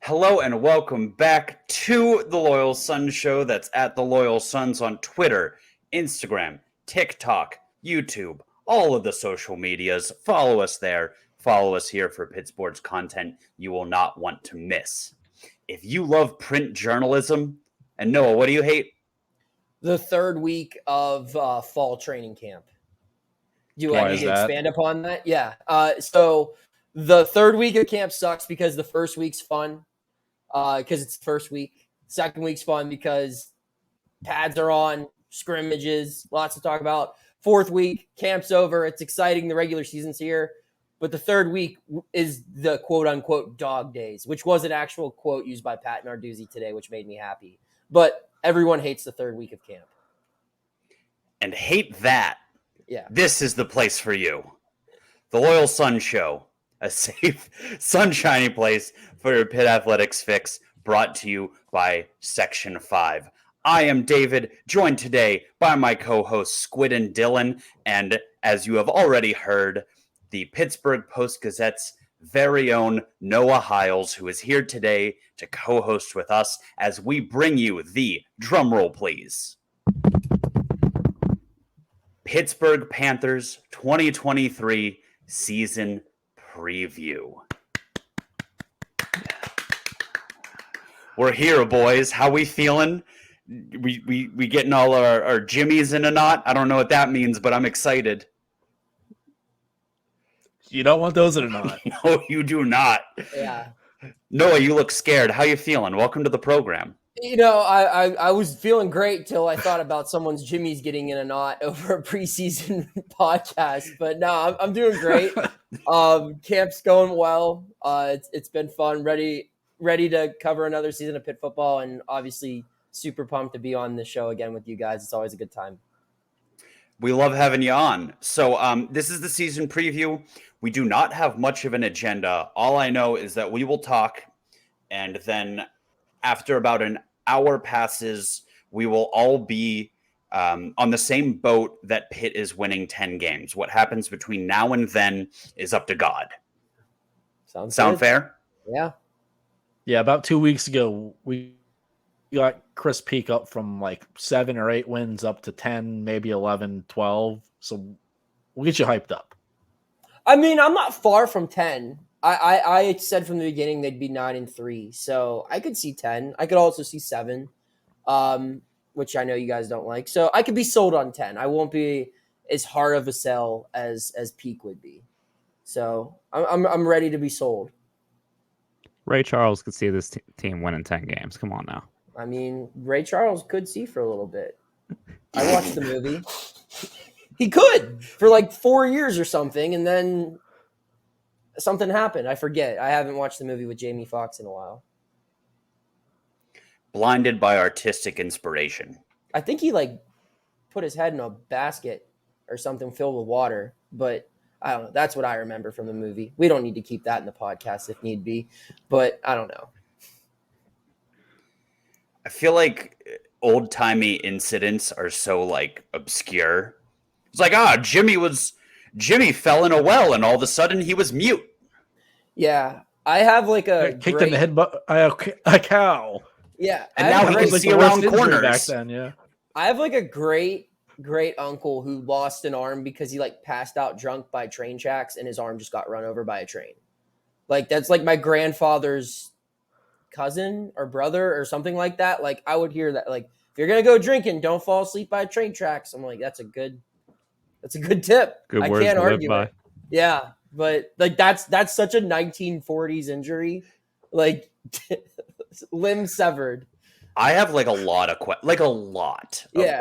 Hello and welcome back to the Loyal Sons Show. That's at the Loyal Sons on Twitter, Instagram, TikTok, YouTube, all of the social medias. Follow us there. Follow us here for Pitt Sports content you will not want to miss. If you love print journalism, and Noah, what do you hate? The third week of fall training camp. Do you want me to expand upon that? Yeah. So the third week of camp sucks because the first week's fun because it's the first week. Second week's fun because pads are on, scrimmages, lots to talk about. Fourth week, camp's over. It's exciting. The regular season's here. But the third week is the quote-unquote dog days, which was an actual quote used by Pat Narduzzi today, which made me happy. But everyone hates the third week of camp. And hate that. Yeah. This is the place for you. The Loyal Sun Show, a safe, sunshiny place for your Pitt Athletics fix, brought to you by Section 5. I am David, joined today by my co-hosts Squid and Dylan, and as you have already heard, the Pittsburgh Post-Gazette's very own Noah Hiles, who is here today to co-host with us as we bring you the, drumroll please, Pittsburgh Panthers 2023 season preview. We're here, boys. How we feeling? We getting all our jimmies in a knot? I don't know what that means, but I'm excited. You don't want those in a knot. No, you do not. Yeah. Noah, you look scared. How you feeling? Welcome to the program. You know, I was feeling great till I thought about someone's jimmies getting in a knot over a preseason podcast. But no, I'm doing great. Camp's going well. It's been fun. Ready to cover another season of Pitt football, and obviously super pumped to be on the show again with you guys. It's always a good time. We love having you on. So this is the season preview. We do not have much of an agenda. All I know is that we will talk, and then after about an hour passes, we will all be on the same boat that Pitt is winning 10 games. What happens between now and then is up to God. Sound fair? Yeah. Yeah, about 2 weeks ago, we got Chris Peak up from like 7 or 8 wins up to 10, maybe 11, 12. So we'll get you hyped up. I mean, I'm not far from 10. I said from the beginning they'd be 9-3, so I could see 10. I could also see 7, which I know you guys don't like. So I could be sold on 10. I won't be as hard of a sell as Peak would be. So I'm ready to be sold. Ray Charles could see this team winning 10 games. Come on now. I mean, Ray Charles could see for a little bit. I watched the movie. He could for like 4 years or something, and then something happened. I forget. I haven't watched the movie with Jamie Foxx in a while. Blinded by artistic inspiration. I think he like put his head in a basket or something filled with water, but I don't know. That's what I remember from the movie. We don't need to keep that in the podcast if need be, but I don't know. I feel like old-timey incidents are so like obscure. It's like, Jimmy fell in a well and all of a sudden he was mute. Yeah. I have like a kicked in the head a cow. Yeah. And now he can see around corners. Back then, yeah. I have like a great uncle who lost an arm because he like passed out drunk by train tracks and his arm just got run over by a train. Like that's like my grandfather's cousin or brother or something like that. Like I would hear that, like, if you're going to go drinking, don't fall asleep by train tracks. I'm like, that's a good tip. Good I words can't to live argue by. it. Yeah. But like, that's such a 1940s injury. Like limb severed. I have like a lot of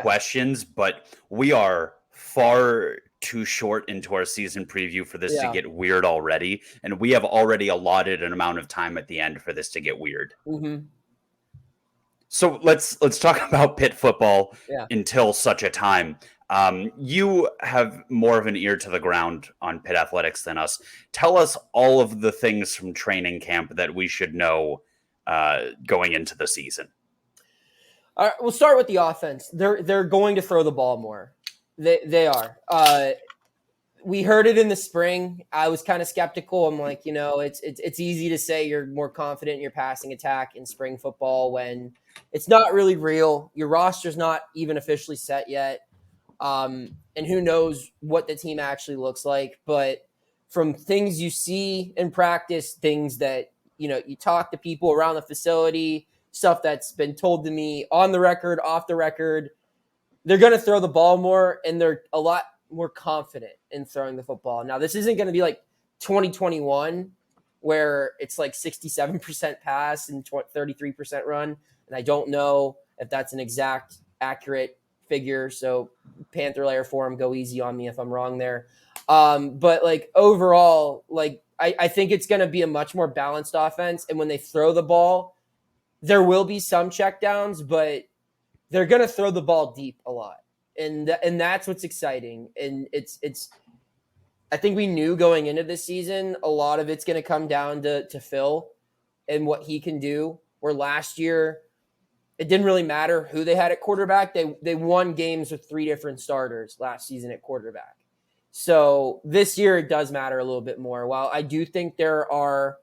questions, but we are far too short into our season preview for this to get weird already, and we have already allotted an amount of time at the end for this to get weird. Mm-hmm. So let's talk about Pitt football until such a time. You have more of an ear to the ground on Pitt athletics than us. Tell us all of the things from training camp that we should know going into the season. All right, we'll start with the offense. They're going to throw the ball more. They are. we heard it in the spring. I was kind of skeptical. I'm like, it's easy to say you're more confident in your passing attack in spring football when it's not really real. Your roster's not even officially set yet. And who knows what the team actually looks like. But from things you see in practice, things that, you talk to people around the facility, stuff that's been told to me on the record, off the record, they're going to throw the ball more, and they're a lot more confident in throwing the football. Now, this isn't going to be like 2021 where it's like 67% pass and 33% run. And I don't know if that's an exact accurate figure. So Panther Layer Forum, go easy on me if I'm wrong there. But like overall, like I think it's going to be a much more balanced offense. And when they throw the ball, there will be some checkdowns, but they're going to throw the ball deep a lot. And that's what's exciting. And it's I think we knew going into this season, a lot of it's going to come down to Phil and what he can do. Where last year, it didn't really matter who they had at quarterback. They won games with 3 different starters last season at quarterback. So this year, it does matter a little bit more. While I do think there are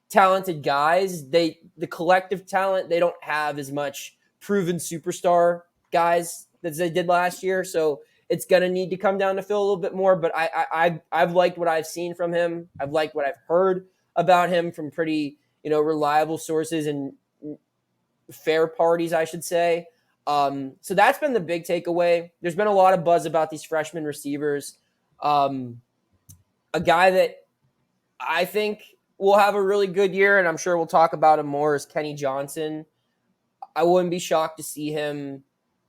talented guys, the collective talent, they don't have as much proven superstar guys as they did last year. So it's going to need to come down to Phil a little bit more. But I've liked what I've seen from him. I've liked what I've heard about him from pretty, reliable sources and fair parties, I should say. So that's been the big takeaway. There's been a lot of buzz about these freshman receivers. A guy that I think will have a really good year, and I'm sure we'll talk about him more, is Kenny Johnson. I wouldn't be shocked to see him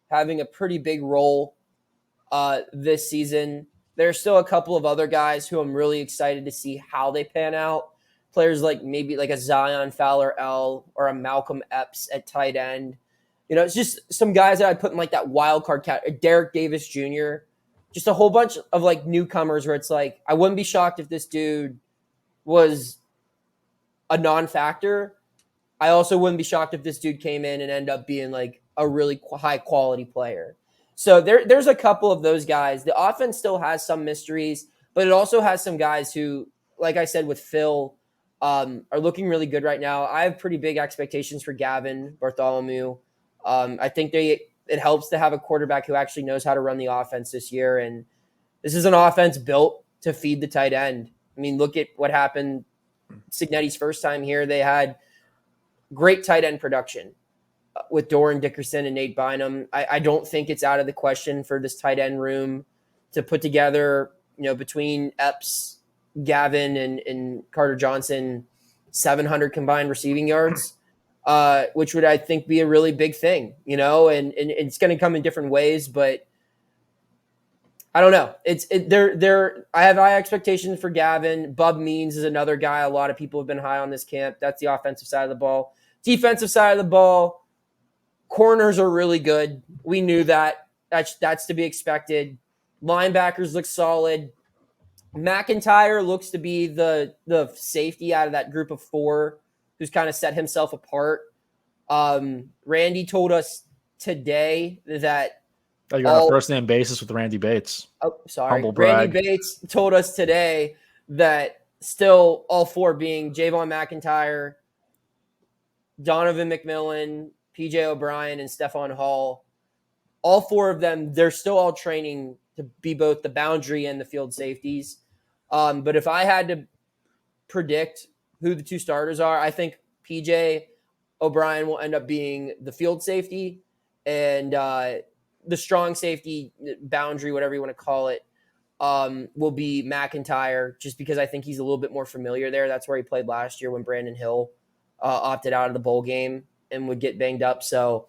having a pretty big role this season. There's still a couple of other guys who I'm really excited to see how they pan out. Players like maybe like a Zion Fowler-El or a Malcolm Epps at tight end. It's just some guys that I'd put in like that wild card category. Derek Davis Jr. Just a whole bunch of like newcomers where it's like, I wouldn't be shocked if this dude was a non-factor. I also wouldn't be shocked if this dude came in and ended up being like a really high quality player. So there's a couple of those guys. The offense still has some mysteries, but it also has some guys who, like I said with Phil, are looking really good right now. I have pretty big expectations for Gavin Bartholomew. I think it helps to have a quarterback who actually knows how to run the offense this year. And this is an offense built to feed the tight end. I mean, look at what happened Cignetti's first time here. They had great tight end production with Doran Dickerson and Nate Bynum. I don't think it's out of the question for this tight end room to put together, between Epps, Gavin, and Carter Johnson, 700 combined receiving yards, which would, I think, be a really big thing, and it's going to come in different ways, but I don't know. I have high expectations for Gavin. Bub Means is another guy. A lot of people have been high on this camp. That's the offensive side of the ball. Defensive side of the ball, corners are really good. We knew that. That's to be expected. Linebackers look solid. McIntyre looks to be the safety out of that group of 4 who's kind of set himself apart. Randy told us today that you're on a first-name basis with Randy Bates. Oh, sorry. Humble brag. Randy Bates told us today that still all 4 being Javon McIntyre, Donovan McMillan, PJ O'Brien, and Stephon Hall, all 4 of them, they're still all training to be both the boundary and the field safeties. But if I had to predict who the 2 starters are, I think PJ O'Brien will end up being the field safety, and the strong safety, boundary, whatever you want to call it, will be McIntyre, just because I think he's a little bit more familiar there. That's where he played last year when Brandon Hill opted out of the bowl game and would get banged up. So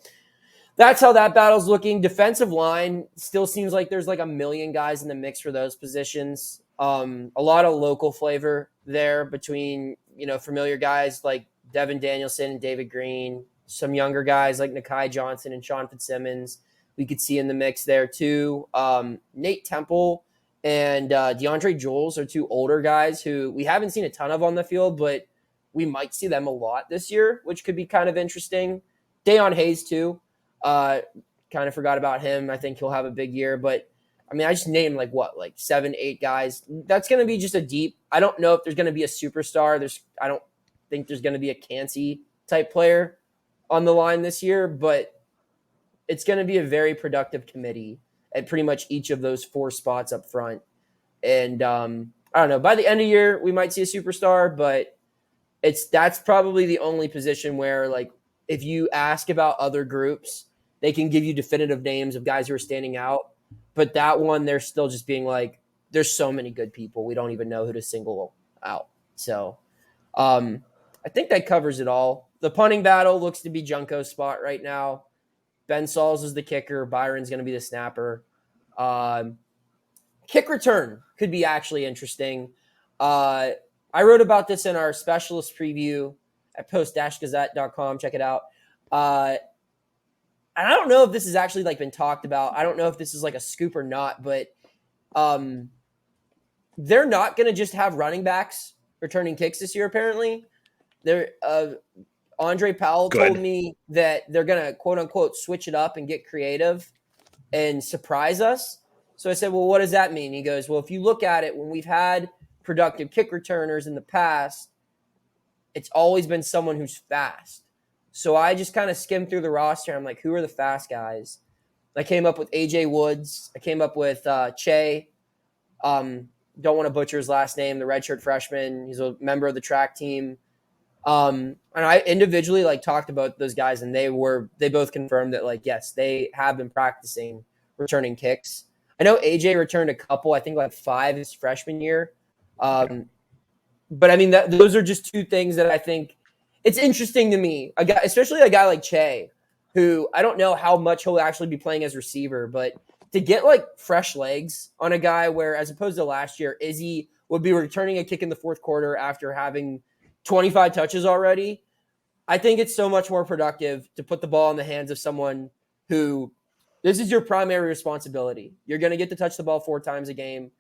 that's how that battle's looking. Defensive line still seems like there's like a million guys in the mix for those positions. A lot of local flavor there between, familiar guys like Devin Danielson and David Green, some younger guys like Nakai Johnson and Sean Fitzsimmons we could see in the mix there too. Nate Temple and DeAndre Jules are 2 older guys who we haven't seen a ton of on the field, but we might see them a lot this year, which could be kind of interesting. Dayon Hayes too. Kind of forgot about him. I think he'll have a big year, but I mean, I just named like 7, 8 guys. That's going to be just a deep. I don't know if there's going to be a superstar. I don't think there's going to be a Cansey type player on the line this year, but it's going to be a very productive committee at pretty much each of those 4 spots up front. And I don't know, by the end of the year, we might see a superstar, but that's probably the only position where, like, if you ask about other groups, they can give you definitive names of guys who are standing out. But that one, they're still just being like, there's so many good people. We don't even know who to single out. So I think that covers it all. The punting battle looks to be Junko's spot right now. Ben Sauls is the kicker. Byron's going to be the snapper. Kick return could be actually interesting. I wrote about this in our specialist preview at post-gazette.com. Check it out. And I don't know if this has actually like been talked about. I don't know if this is like a scoop or not, but they're not going to just have running backs returning kicks this year. Apparently, Andre Powell told me that they're going to quote unquote switch it up and get creative and surprise us. So I said, well, what does that mean? He goes, well, if you look at it, when we've had productive kick returners in the past, it's always been someone who's fast. So I just kind of skimmed through the roster. I'm like, who are the fast guys? I came up with AJ Woods. I came up with Che. Don't want to butcher his last name, the redshirt freshman. He's a member of the track team. And I individually like talked about those guys, and they both confirmed that, like, yes, they have been practicing returning kicks. I know AJ returned a couple, I think like 5 his freshman year. But I mean, those are just 2 things that I think it's interesting to me. Especially a guy like Che, who I don't know how much he'll actually be playing as receiver, but to get like fresh legs on a guy where, as opposed to last year, Izzy would be returning a kick in the 4th quarter after having 25 touches already. I think it's so much more productive to put the ball in the hands of someone who this is your primary responsibility. You're going to get to touch the ball 4 times a game.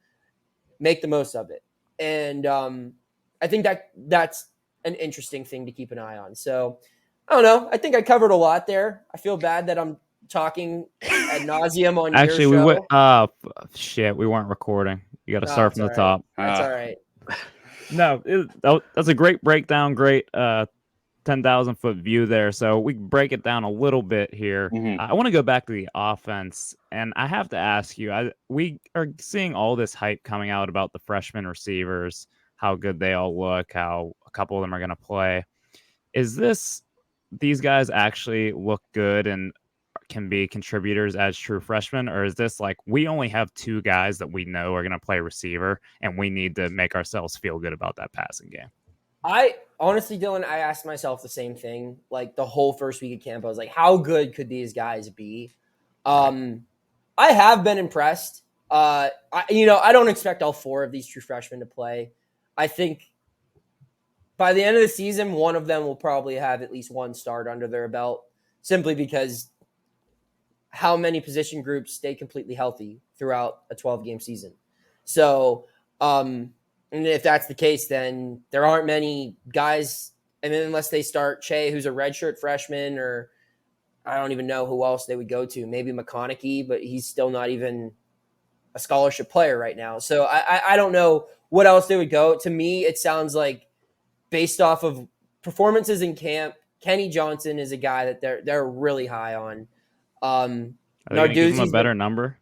Make the most of it. And I think that's an interesting thing to keep an eye on. So I don't know. I think I covered a lot there. I feel bad that I'm talking ad nauseum on Actually, your show. Shit, we weren't recording. You got to start from the top. That's all right. No, that's a great breakdown. Great 10,000-foot view there. So we break it down a little bit here. Mm-hmm. I want to go back to the offense, and I have to ask you, we are seeing all this hype coming out about the freshman receivers, how good they all look, how a couple of them are going to play. Is these guys actually look good and can be contributors as true freshmen, or is this like we only have 2 guys that we know are going to play receiver and we need to make ourselves feel good about that passing game? I honestly, Dylan, I asked myself the same thing. Like the whole first week of camp, I was like, how good could these guys be? I have been impressed. I don't expect all 4 of these true freshmen to play. I think by the end of the season, one of them will probably have at least 1 start under their belt, simply because how many position groups stay completely healthy throughout a 12-game season. So, and if that's the case, then there aren't many guys, and then unless they start Che, who's a redshirt freshman, or I don't even know who else they would go to. Maybe McConaughey, but he's still not even a scholarship player right now. So I don't know what else they would go. To me, it sounds like based off of performances in camp, Kenny Johnson is a guy that they're really high on. Are they gonna give him a better number?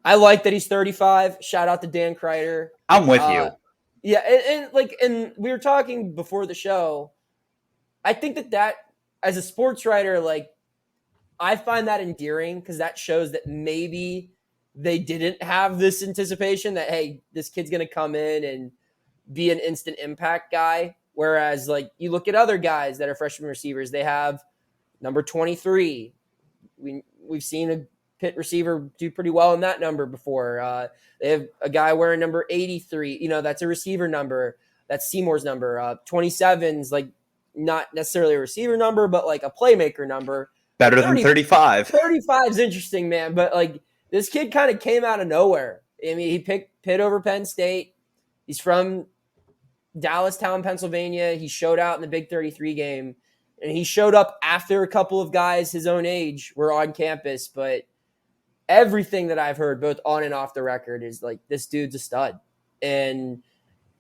I like that he's 35. Shout out to Dan Kreider. I'm with you. Yeah, and we were talking before the show. I think that as a sports writer, like, I find that endearing because that shows that maybe they didn't have this anticipation that, hey, this kid's going to come in and be an instant impact guy. Whereas, like, you look at other guys that are freshman receivers, they have number 23. We've seen a Pitt receiver do pretty well in that number before. They have a guy wearing number 83. That's a receiver number. That's Seymour's number. 27's like not necessarily a receiver number, but like a playmaker number. Better than 35. 35 is interesting, man. But like this kid kind of came out of nowhere. I mean, he picked Pitt over Penn State. He's from Dallastown, Pennsylvania. He showed out in the Big 33 game. And he showed up after a couple of guys his own age were on campus. But everything that I've heard, both on and off the record, is like, this dude's a stud. And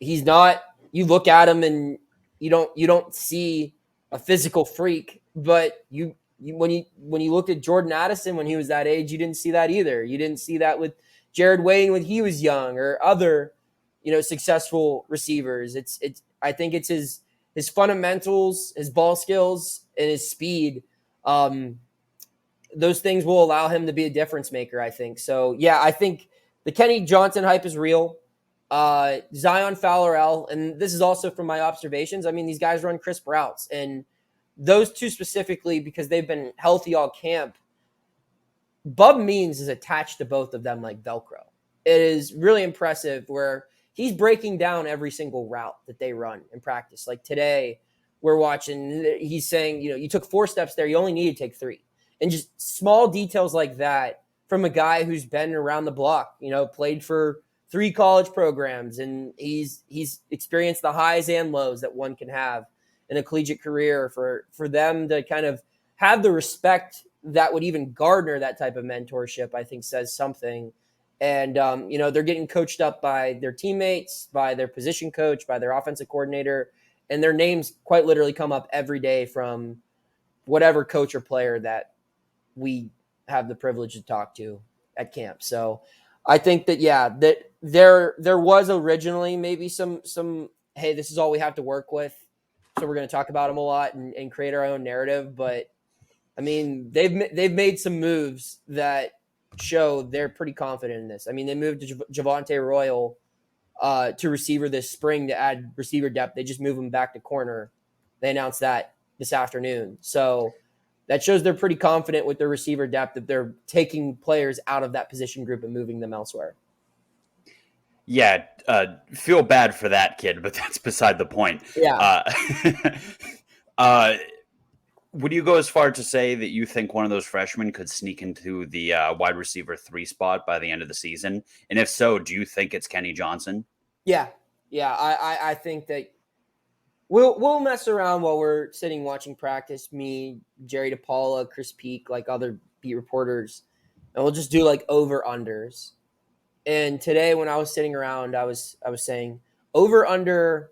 he's not, you look at him and you don't see a physical freak, but when you looked at Jordan Addison when he was that age, you didn't see that either. You didn't see that with Jared Wayne when he was young, or other, successful receivers. I think it's his fundamentals, his ball skills, and his speed. Those things will allow him to be a difference maker, I think. So yeah, I think the Kenny Johnson hype is real. Zion Fowler, and this is also from my observations. I mean, these guys run crisp routes, and those two specifically, because they've been healthy all camp, Bub Means is attached to both of them like Velcro. It is really impressive where he's breaking down every single route that they run in practice. Like today, we're watching, he's saying, you took 4 steps there, you only need to take 3. And just small details like that from a guy who's been around the block, played for 3 college programs, and he's experienced the highs and lows that one can have in a collegiate career. For them to kind of have the respect that would even garner that type of mentorship, I think says something. And, they're getting coached up by their teammates, by their position coach, by their offensive coordinator, and their names quite literally come up every day from whatever coach or player that we have the privilege to talk to at camp. So I think that, that there was originally maybe some, hey, this is all we have to work with, so we're going to talk about them a lot and create our own narrative. But I mean, they've made some moves that show they're pretty confident in this. I mean, they moved to Javonte Royal to receiver this spring to add receiver depth. They just moved him back to corner. They announced that this afternoon. So that shows they're pretty confident with their receiver depth, that they're taking players out of that position group and moving them elsewhere. Yeah, feel bad for that kid, but that's beside the point. Yeah. Would you go as far to say that you think one of those freshmen could sneak into the wide receiver 3 spot by the end of the season? And if so, do you think it's Kenny Johnson? Yeah. I think that we'll mess around while we're sitting watching practice. Me, Jerry DePaula, Chris Peak, like other beat reporters, and we'll just do like over unders. And today, when I was sitting around, I was saying over under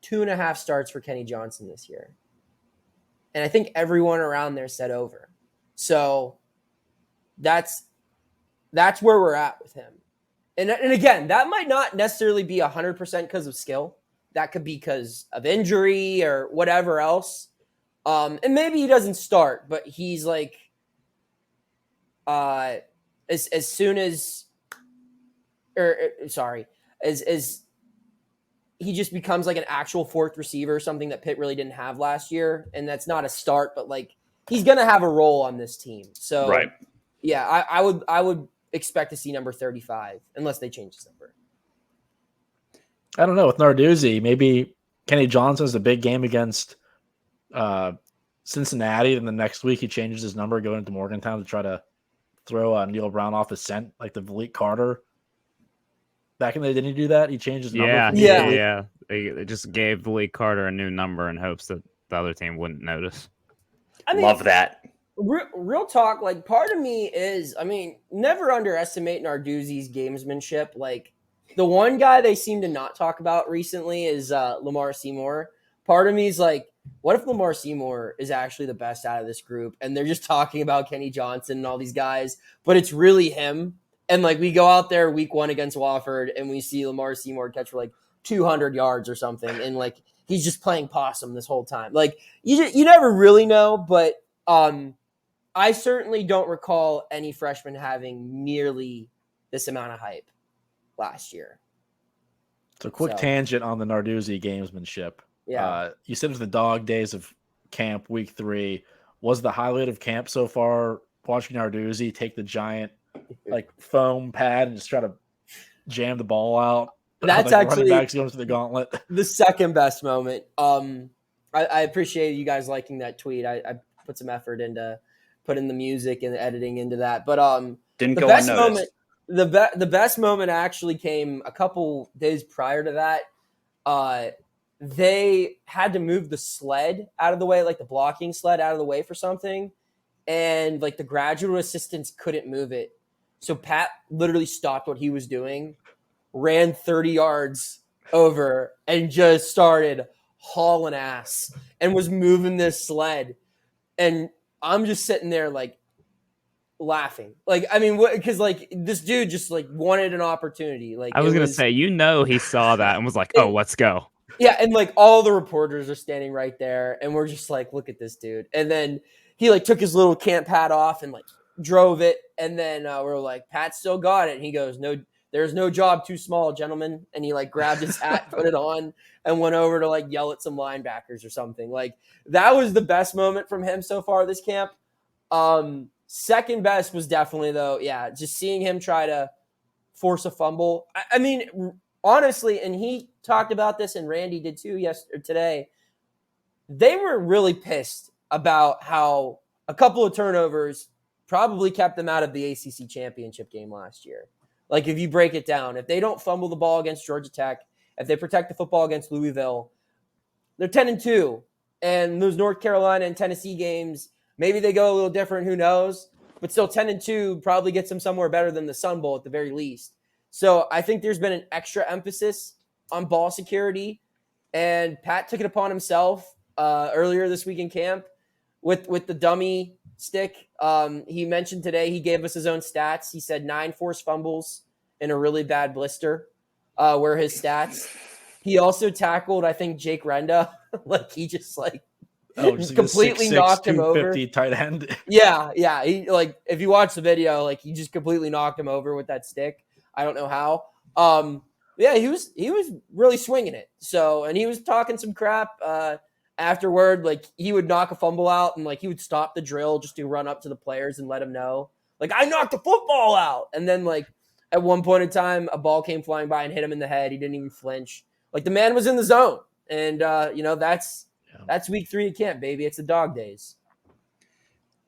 2.5 starts for Kenny Johnson this year. And I think everyone around there said over. So that's where we're at with him. And again, that might not necessarily be 100% because of skill. That could be because of injury or whatever else. And maybe he doesn't start, but he's like, as soon as, as he just becomes like an actual 4th receiver, something that Pitt really didn't have last year. And that's not a start, but like he's going to have a role on this team. So right. Yeah, I would expect to see number 35 unless they change his number. I don't know. With Narduzzi, maybe Kenny Johnson's a big game against Cincinnati, and the next week he changes his number going into Morgantown to try to throw Neil Brown off his scent like the Valique Carter. Back in the day, didn't he do that? He changed his number. Yeah. They just gave Valique Carter a new number in hopes that the other team wouldn't notice. I mean, love that. Real talk, like part of me is, I mean, never underestimate Narduzzi's gamesmanship. Like the one guy they seem to not talk about recently is Lamar Seymour. Part of me is like, what if Lamar Seymour is actually the best out of this group and they're just talking about Kenny Johnson and all these guys, but it's really him? And like we go out there week 1 against Wofford and we see Lamar Seymour catch for like 200 yards or something, and like he's just playing possum this whole time. Like you never really know, but I certainly don't recall any freshman having nearly this amount of hype last year. So quick tangent on the Narduzzi gamesmanship. Yeah. You said it was the dog days of camp, week 3. Was the highlight of camp so far watching Narduzzi take the giant like foam pad and just try to jam the ball out? That's like actually running backs going through the gauntlet. The second best moment. I appreciate you guys liking that tweet. I put some effort into putting the music and the editing into that. But Didn't the go best unnoticed. moment, the best moment actually came a couple days prior to that. They had to move the sled out of the way, like the blocking sled out of the way for something. And like the graduate assistants couldn't move it. So Pat literally stopped what he was doing, ran 30 yards over, and just started hauling ass and was moving this sled. And I'm just sitting there like laughing. Like, I mean, because like this dude just like wanted an opportunity. Like I was going to say, he saw that and was like, oh, let's go. Yeah. And like all the reporters are standing right there. And we're just like, look at this dude. And then he like took his little camp hat off and like drove it. And then we're like, Pat still got it. And he goes, no, there's no job too small, gentlemen. And he like grabbed his hat, put it on, and went over to like yell at some linebackers or something. Like that was the best moment from him so far this camp. Second best was definitely though, just seeing him try to force a fumble. I mean, honestly, and he talked about this, and Randy did too today. They were really pissed about how a couple of turnovers probably kept them out of the ACC championship game last year. Like if you break it down, if they don't fumble the ball against Georgia Tech, if they protect the football against Louisville, they're 10-2. And those North Carolina and Tennessee games, maybe they go a little different, who knows? But still 10-2 probably gets them somewhere better than the Sun Bowl at the very least. So I think there's been an extra emphasis on ball security. And Pat took it upon himself earlier this week in camp with the dummy stick. He mentioned today, he gave us his own stats. He said 9 forced fumbles in a really bad blister were his stats. He also tackled, I think, Jake Renda. Like he just like completely knocked him over. Tight end. Yeah. He like if you watch the video, like he just completely knocked him over with that stick. I don't know how. He was really swinging it. So, and he was talking some crap afterward. Like he would knock a fumble out and like he would stop the drill just to run up to the players and let them know, like, I knocked the football out. And then like at one point in time, a ball came flying by and hit him in the head. He didn't even flinch. Like the man was in the zone. And that's week 3 of camp, baby. It's the dog days.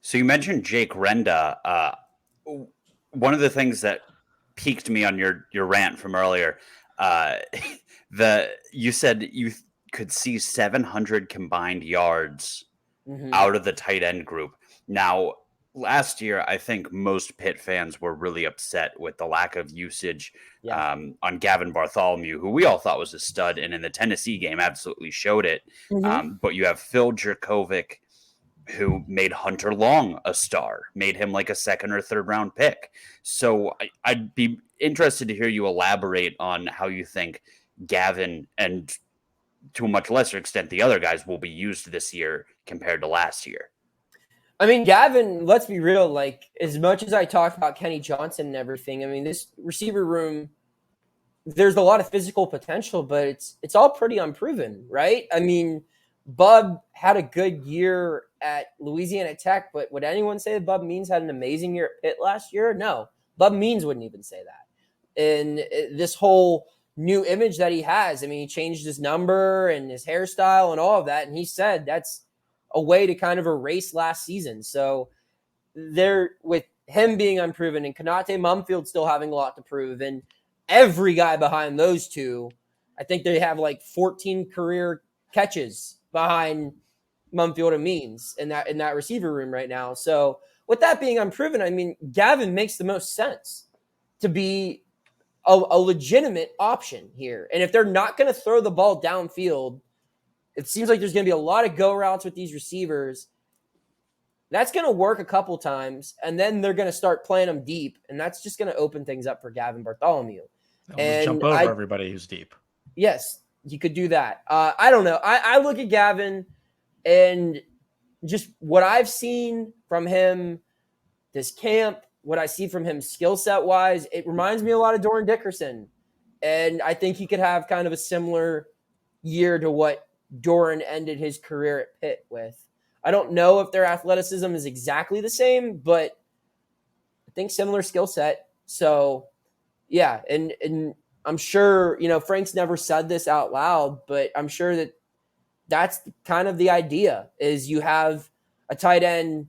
So you mentioned Jake Renda. One of the things that piqued me on your rant from earlier, you said you could see 700 combined yards out of the tight end group. Now, last year, I think most Pitt fans were really upset with the lack of usage on Gavin Bartholomew, who we all thought was a stud, and in the Tennessee game absolutely showed it. But you have Phil Jerkovic, who made Hunter Long a star, made him like a 2nd or 3rd round pick. So I'd be interested to hear you elaborate on how you think Gavin and to a much lesser extent the other guys will be used this year compared to last year. I mean, Gavin, let's be real, like as much as I talk about Kenny Johnson and everything, I mean, this receiver room, there's a lot of physical potential, but it's all pretty unproven, right? I mean, Bub had a good year at Louisiana Tech, but would anyone say that Bub Means had an amazing year at Pitt last year? No, Bub Means wouldn't even say that. And this whole new image that he has, I mean, he changed his number and his hairstyle and all of that. And he said that's a way to kind of erase last season. So there, with him being unproven and Konate Mumfield still having a lot to prove, and every guy behind those two, I think they have like 14 career catches behind Mumfield and Means in that receiver room right now. So with that being unproven, I mean, Gavin makes the most sense to be a legitimate option here. And if they're not going to throw the ball downfield, it seems like there's going to be a lot of go routes with these receivers. That's going to work a couple times, and then they're going to start playing them deep, and that's just going to open things up for Gavin Bartholomew. And jump over everybody who's deep. Yes, you could do that. I don't know. I look at Gavin and just what I've seen from him this camp, what I see from him skill set wise, it reminds me a lot of Doran Dickerson. And I think he could have kind of a similar year to what Doran ended his career at Pitt with. I don't know if their athleticism is exactly the same, but I think similar skill set. So yeah. And I'm sure, Frank's never said this out loud, but I'm sure that that's kind of the idea is you have a tight end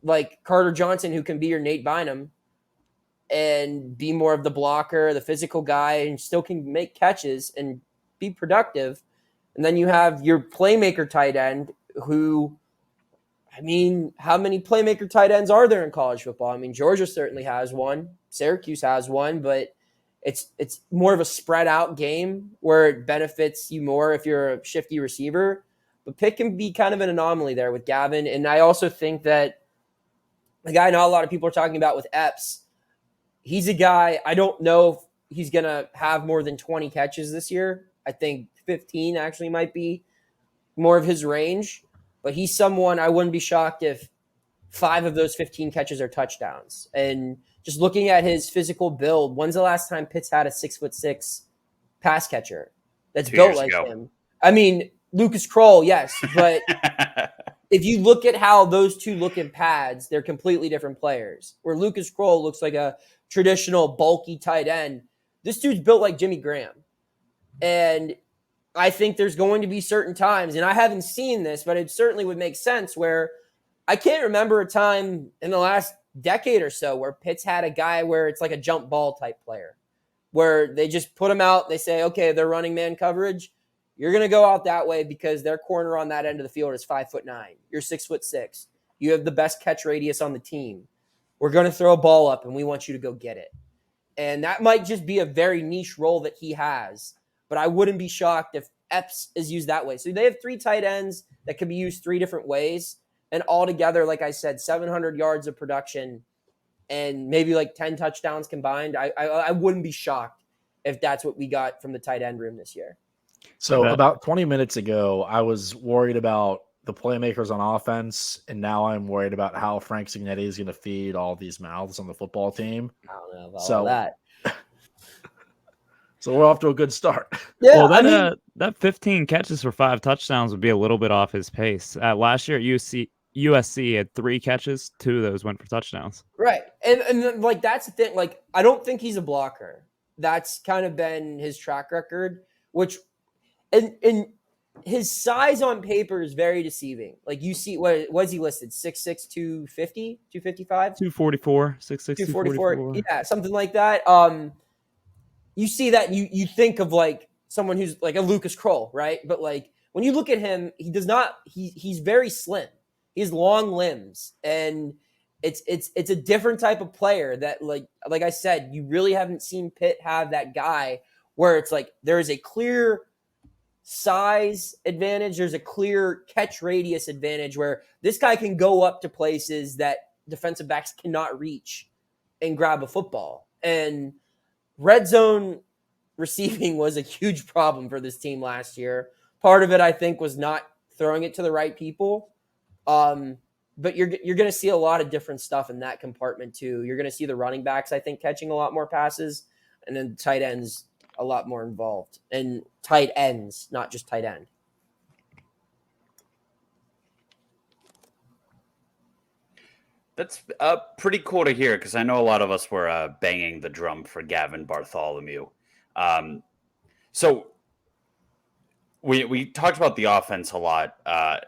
like Carter Johnson, who can be your Nate Bynum and be more of the blocker, the physical guy, and still can make catches and be productive. And then you have your playmaker tight end who I mean, how many playmaker tight ends are there in college football? I mean, Georgia certainly has one. Syracuse has one, but it's more of a spread out game where it benefits you more if you're a shifty receiver. But Pitt can be kind of an anomaly there with Gavin. And I also think that the guy I know a lot of people are talking about with Epps, he's a guy, I don't know if he's going to have more than 20 catches this year. I think 15 actually might be more of his range. But he's someone I wouldn't be shocked if 5 of those 15 catches are touchdowns. And just looking at his physical build, when's the last time Pitt's had a 6'6" pass catcher that's built like him? I mean, Lucas Kroll, yes, but if you look at how those two look in pads, they're completely different players. Where Lucas Kroll looks like a traditional bulky tight end, this dude's built like Jimmy Graham. And I think there's going to be certain times, and I haven't seen this, but it certainly would make sense, where I can't remember a time in the last decade or so where Pitt's had a guy where it's like a jump ball type player, where they just put him out. They say, okay, they're running man coverage. You're going to go out that way because their corner on that end of the field is 5'9". You're 6'6". You have the best catch radius on the team. We're going to throw a ball up and we want you to go get it. And that might just be a very niche role that he has. But I wouldn't be shocked if Epps is used that way. So they have 3 tight ends that can be used 3 different ways. And altogether, like I said, 700 yards of production and maybe like 10 touchdowns combined. I wouldn't be shocked if that's what we got from the tight end room this year. So about 20 minutes ago, I was worried about the playmakers on offense, and now I'm worried about how Frank Signetti is going to feed all these mouths on the football team. I don't know about all that. So we're off to a good start. Yeah, well, that 15 catches for 5 touchdowns would be a little bit off his pace. Last year at USC had 3 catches, 2 of those went for touchdowns. Right, and like that's the thing. Like I don't think he's a blocker. That's kind of been his track record, which, and his size on paper is very deceiving. Like you see, what was he listed? 6'6", 250, 255? 244, 6'6", 244. Yeah, something like that. You see that and you think of like someone who's like a Lucas Kroll, right? But like when you look at him, he does not. He's very slim. He has long limbs, and it's a different type of player that like I said, you really haven't seen Pitt have that guy where it's like there is a clear size advantage. There's a clear catch radius advantage where this guy can go up to places that defensive backs cannot reach and grab a football. And red zone receiving was a huge problem for this team last year. Part of it, I think, was not throwing it to the right people. But you're going to see a lot of different stuff in that compartment too. You're going to see the running backs, I think, catching a lot more passes, and then tight ends a lot more involved. And tight ends, not just tight end. That's pretty cool to hear, because I know a lot of us were banging the drum for Gavin Bartholomew. So we talked about the offense a lot,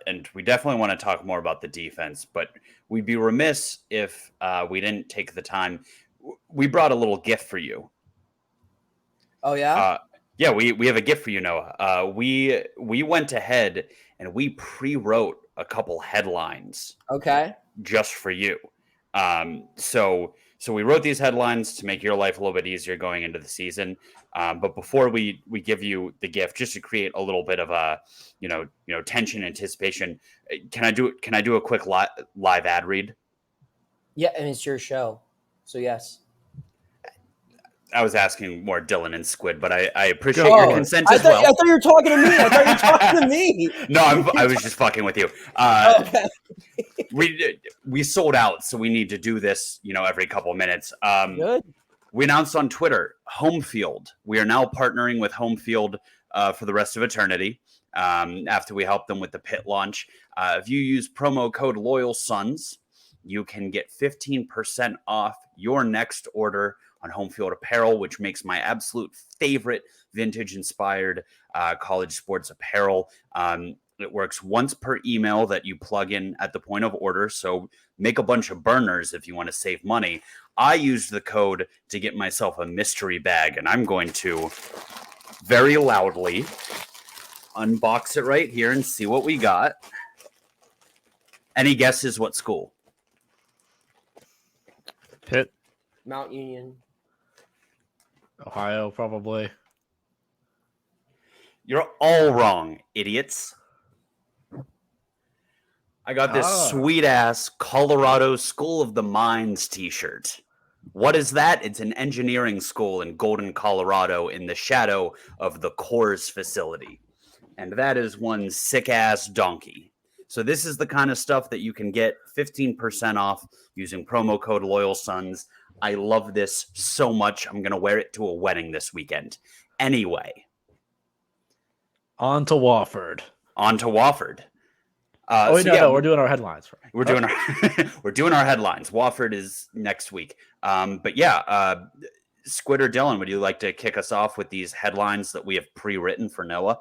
and we definitely want to talk more about the defense, but we'd be remiss if we didn't take the time. We brought a little gift for you. Oh, yeah? Yeah, we have a gift for you, Noah. We went ahead and we pre-wrote a couple headlines. Okay. Just for you. So we wrote these headlines to make your life a little bit easier going into the season. But before we give you the gift, just to create a little bit of a tension, anticipation, can I do a quick live ad read? Yeah, and it's your show, so yes. I was asking more Dylan and Squid, but I appreciate your consent as well. I thought you were talking to me. No, I was just fucking with you. Okay. We sold out, so we need to do this, every couple of minutes. Good. We announced on Twitter, Home Field. We are now partnering with Home Field for the rest of eternity. After we help them with the Pitt launch, if you use promo code LoyalSons, you can get 15% off your next order on Home Field apparel, which makes my absolute favorite vintage-inspired college sports apparel. It works once per email that you plug in at the point of order, so make a bunch of burners if you want to save money. I used the code to get myself a mystery bag, and I'm going to very loudly unbox it right here and see what we got. Any guesses what school? Pitt. Mount Union. Ohio, probably. You're all wrong, idiots. I got this sweet-ass Colorado School of the Mines t-shirt. What is that? It's an engineering school in Golden, Colorado, in the shadow of the Coors facility. And that is one sick-ass donkey. So this is the kind of stuff that you can get 15% off using promo code LoyalSons. I love this so much. I'm going to wear it to a wedding this weekend. Anyway. On to Wofford. No, we're doing our headlines. We're doing our headlines. Wofford is next week. Squid or Dylan, would you like to kick us off with these headlines that we have pre-written for Noah?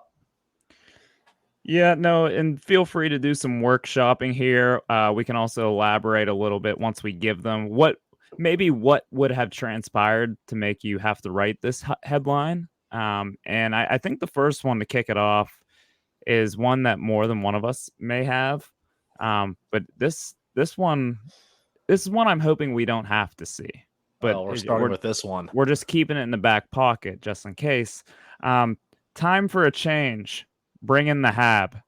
Yeah, no, and feel free to do some workshopping here. We can also elaborate a little bit once we give them what would have transpired to make you have to write this headline. And I think the first one to kick it off is one that more than one of us may have. But this one I'm hoping we don't have to see. But we're starting with this one. We're just keeping it in the back pocket just in case. Time for a change. Bring in the Hab.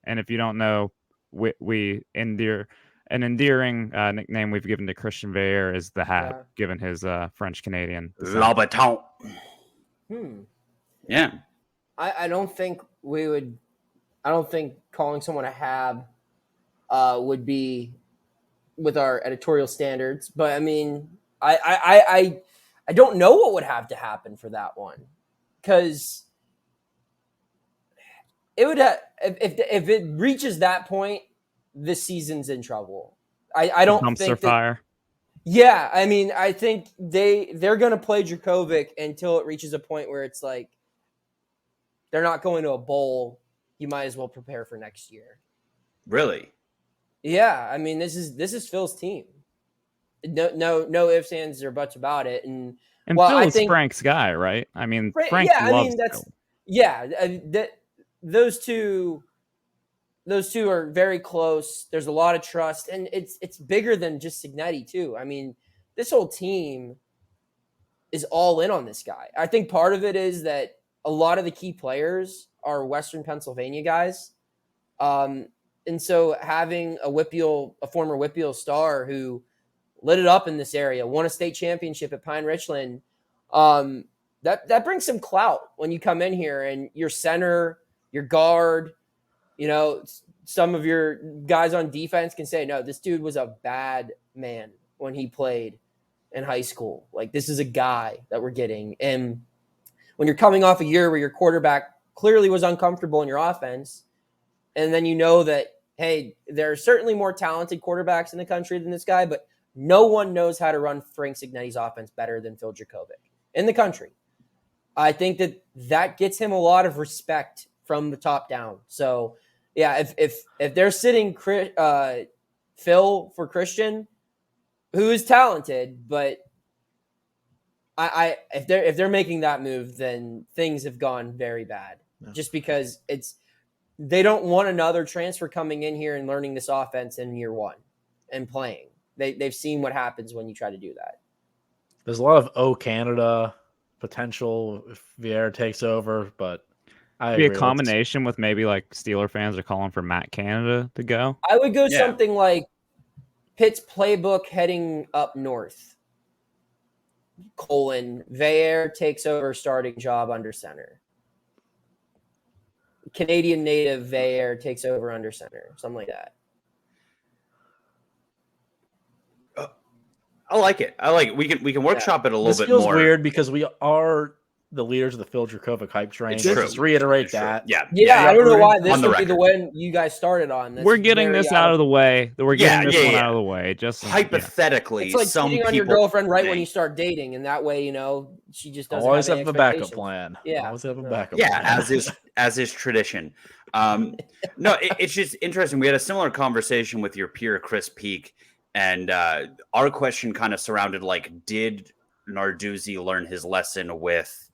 And if you don't know, we endear an endearing nickname we've given to Christian Veilleux is the Hab, given his French Canadian. L'Habitant. Yeah. I don't think calling someone a Hab would be with our editorial standards, but I mean, I don't know what would have to happen for that one, because it would if it reaches that point, this season's in trouble. I don't think fire. Yeah, I mean, I think they're going to play Djokovic until it reaches a point where it's like they're not going to a bowl. You might as well prepare for next year. Really? Yeah, I mean, this is Phil's team. No ifs, ands, or buts about it. And Phil is Frank's guy, right? I mean, Frank loves Phil. Those two are very close. There's a lot of trust, and it's bigger than just Signetti too. I mean, this whole team is all in on this guy. I think part of it is that a lot of the key players are Western Pennsylvania guys. And so having a former Whitfield star who lit it up in this area, won a state championship at Pine Richland, that brings some clout when you come in here, and your center, your guard, some of your guys on defense can say, no, this dude was a bad man when he played in high school. Like, this is a guy that we're getting. And when you're coming off a year where your quarterback clearly was uncomfortable in your offense, and then that, hey, there are certainly more talented quarterbacks in the country than this guy, but no one knows how to run Frank Signetti's offense better than Phil Djokovic in the country. I think that gets him a lot of respect from the top down. So, yeah, if they're sitting Phil for Christian, who is talented, but if they're making that move, then things have gone very bad. No. Just because they don't want another transfer coming in here and learning this offense in year one and playing. They've seen what happens when you try to do that. There's a lot of Canada potential if Vieira takes over, but be a combination with maybe like Steeler fans are calling for Matt Canada to go. I would go something like Pitt's playbook heading up north. Veilleux takes over starting job under center. Canadian native Veilleux takes over under center. Something like that. I like it. We can workshop it a little bit more. This feels weird because we are the leaders of the Phil Djokovic hype train. It's true. Just reiterate that. Yeah. I don't know why this would be the one you guys started on. We're getting this out of the way. We're getting this one out of the way. Just hypothetically, it's like some cheating on your girlfriend when you start dating, and that way, she just doesn't always have a backup plan. Yeah, always have a backup. plan. as is tradition. No, it's just interesting. We had a similar conversation with your peer Chris Peak, and our question kind of surrounded did Narduzzi learn his lesson with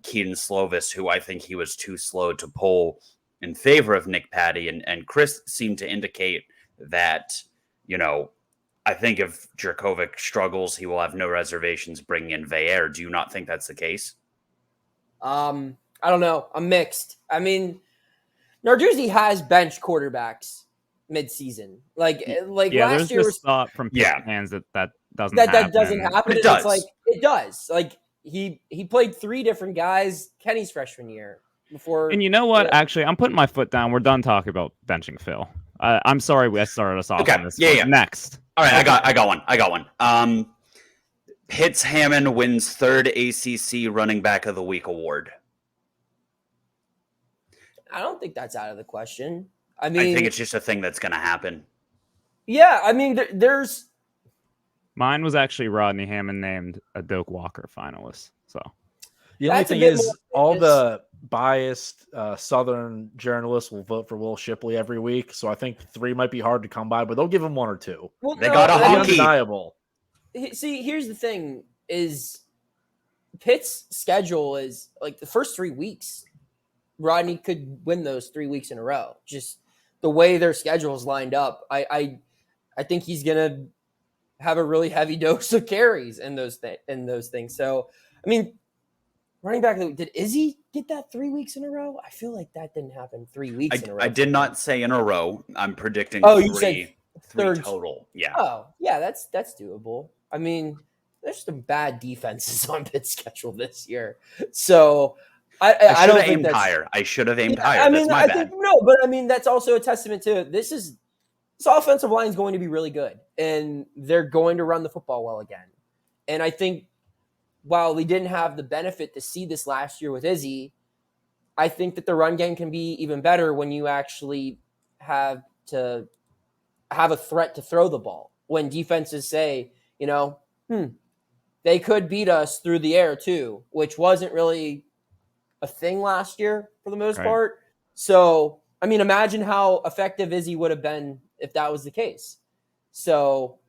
Keaton Slovis, who I think he was too slow to pull in favor of Nick Patty, and Chris seemed to indicate that, I think if Jurkovec struggles, he will have no reservations bringing in Veer. Do you not think that's the case? I don't know. I'm mixed. I mean, Narduzzi has bench quarterbacks midseason. Like last year there's was this thought from Pitt fans that doesn't that happen. doesn't happen. But it It's does. like it does. Like he played 3 different guys Kenny's freshman year before. And you know what? Actually, I'm putting my foot down. We're done talking about benching Phil. I'm sorry we started us off on this. Yeah. Next. All right, I got one. Pitts Hammond wins 3rd ACC Running Back of the Week award. I don't think that's out of the question. I I mean, think it's just a thing that's going to happen. yeah. I mean, there's. Mine was actually Rodney Hammond named a Doak Walker finalist. So the only That's a thing bit is, more all famous. the biased Southern journalists will vote for Will Shipley every week. So I think 3 might be hard to come by, but they'll give him 1 or 2. Well, They got a It's honky. undeniable. See, here's the thing: is Pitt's schedule is like the first 3 weeks. Rodney could win those 3 weeks in a row. Just the way their schedule is lined up, I think he's gonna have a really heavy dose of carries in those things. So, I mean, running back, did Izzy get that 3 weeks in a row? I feel like that didn't happen 3 weeks in a row. I did not say in a row. I'm predicting You 3 said third total. Yeah. Oh, yeah, that's doable. I mean, there's some bad defenses on Pitt's schedule this year, so I I should don't have think aimed that's higher. I should have aimed Yeah, higher. I mean, That's my I bad. think no, but I mean that's also a testament to this offensive line is going to be really good, and they're going to run the football well again. And I think while we didn't have the benefit to see this last year with Izzy, I think that the run game can be even better when you actually have to have a threat to throw the ball. When defenses say, they could beat us through the air too, which wasn't really a thing last year for the most part. So, I mean, imagine how effective Izzy would have been if that was the case. So,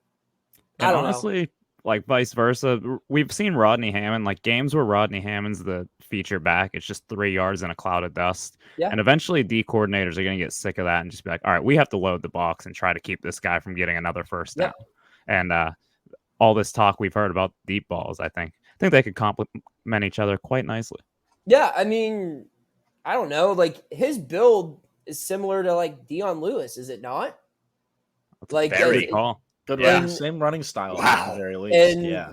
I don't honestly, know. Like vice versa, we've seen Rodney Hammond, like games where Rodney Hammond's the feature back, it's just 3 yards in a cloud of dust. Yeah. And eventually D coordinators are going to get sick of that and just be like, all right, we have to load the box and try to keep this guy from getting another first down. And all this talk we've heard about deep balls, I think they could complement each other quite nicely. Yeah, I mean, I don't know. Like his build is similar to like Dion Lewis, is it not? That's Like very call. Good same running style. Wow. At the very least. And yeah.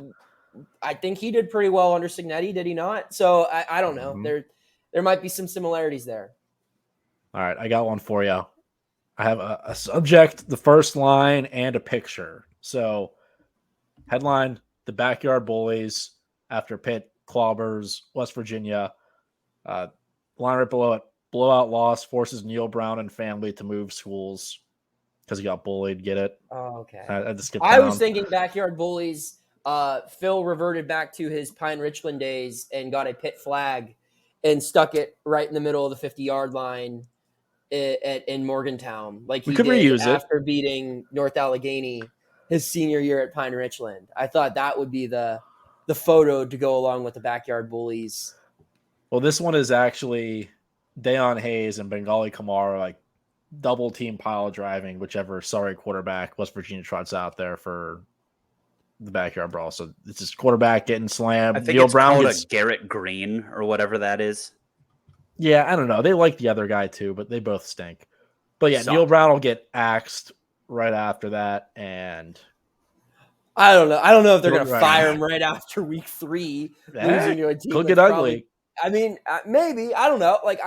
I think he did pretty well under Signetti, did he not? So I don't know. Mhm. There might be some similarities there. All right, I got one for you. I have a subject, the first line, and a picture. So, headline: the Backyard Bullies after Pitt clobbers West Virginia. Line right below it: blowout loss forces Neil Brown and family to move schools because he got bullied. Get it? Oh, okay. I had to skip I down. was thinking Backyard Bullies. Phil reverted back to his Pine Richland days and got a Pitt flag and stuck it right in the middle of the 50-yard line in Morgantown, like he We could did reuse it. after beating North Allegheny his senior year at Pine Richland. I thought that would be the photo to go along with the Backyard Bullies. Well, this one is actually Dayon Hayes and Bengali Kamara, like double team pile driving whichever sorry quarterback West Virginia trots out there for the backyard brawl. So it's just quarterback getting slammed. I think Neil it's Brown called gets, a Garrett Green or whatever that is. yeah, I don't know. They like the other guy too, but they both stink. But yeah, Suck. Neil Brown will get axed right after that, and I don't know. I don't know if they're going to Right. fire him right after week 3, losing to a team. could that's get ugly. I mean, maybe. I don't know. Like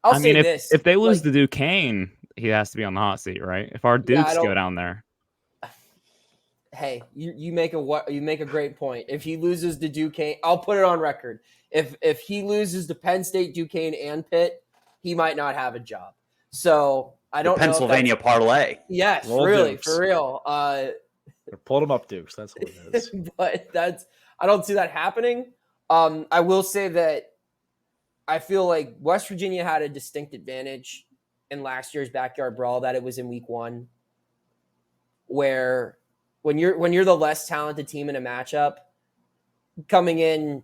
I'll say mean, this: if they lose like, to Duquesne, he has to be on the hot seat, right? If our Dukes go down there, hey, you make a great point. If he loses to Duquesne, I'll put it on record. If he loses to Penn State, Duquesne, and Pitt, he might not have a job. So I don't know. Pennsylvania parlay. Yes, Roll really, Dukes. for real. They're pulling them up, Dukes. That's what it is. But I don't see that happening. I will say that I feel like West Virginia had a distinct advantage in last year's backyard brawl that it was in week 1, where when you're the less talented team in a matchup, coming in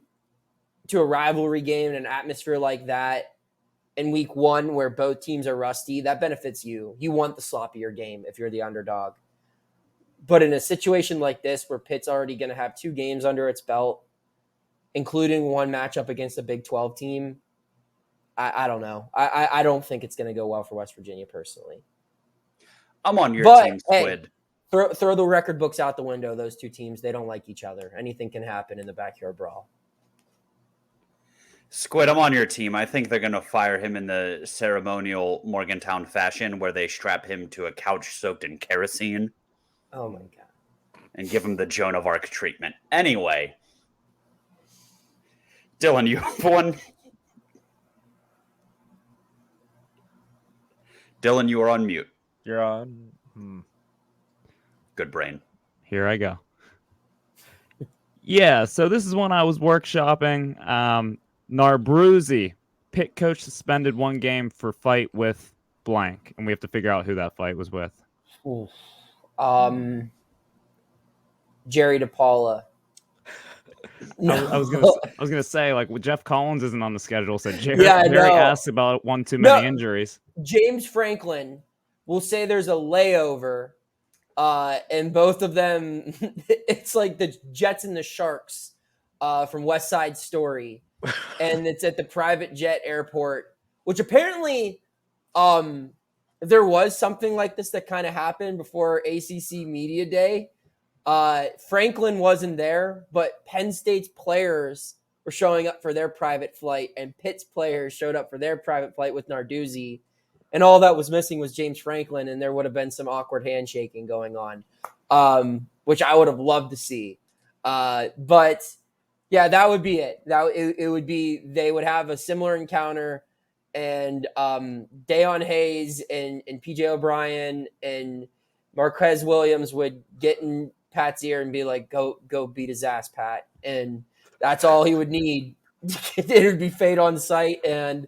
to a rivalry game in an atmosphere like that, in week 1 where both teams are rusty, that benefits you. You want the sloppier game if you're the underdog. But in a situation like this where Pitt's already going to have 2 games under its belt, including one matchup against a Big 12 team, I don't know. I don't think it's going to go well for West Virginia personally. I'm on your team, Squid. Hey, throw the record books out the window. Those 2 teams, they don't like each other. Anything can happen in the backyard brawl. Squid, I'm on your team. I think they're going to fire him in the ceremonial Morgantown fashion where they strap him to a couch soaked in kerosene. Oh, my God. And give him the Joan of Arc treatment. Anyway. Dylan, you have one? Dylan, you are on mute. You're on. Good brain. Here I go. Yeah, so this is one I was workshopping. Narbruzzi, Pitt coach, suspended 1 game for fight with blank, and we have to figure out who that fight was with. Oof. Jerry DePaula. No. I was gonna say, like, Jeff Collins isn't on the schedule, so Jerry asked about one too many injuries. James Franklin will say there's a layover, and both of them, it's like the Jets and the Sharks from West Side Story, and it's at the private jet airport, which apparently there was something like this that kind of happened before ACC Media Day. Franklin wasn't there, but Penn State's players were showing up for their private flight, and Pitt's players showed up for their private flight with Narduzzi. And all that was missing was James Franklin, and there would have been some awkward handshaking going on, which I would have loved to see. But yeah, that would be it. It would be, they would have a similar encounter, and Deion Hayes and PJ O'Brien and Marquez Williams would get in Pat's ear and be like, go beat his ass, Pat. And that's all he would need. It would be fade on sight, and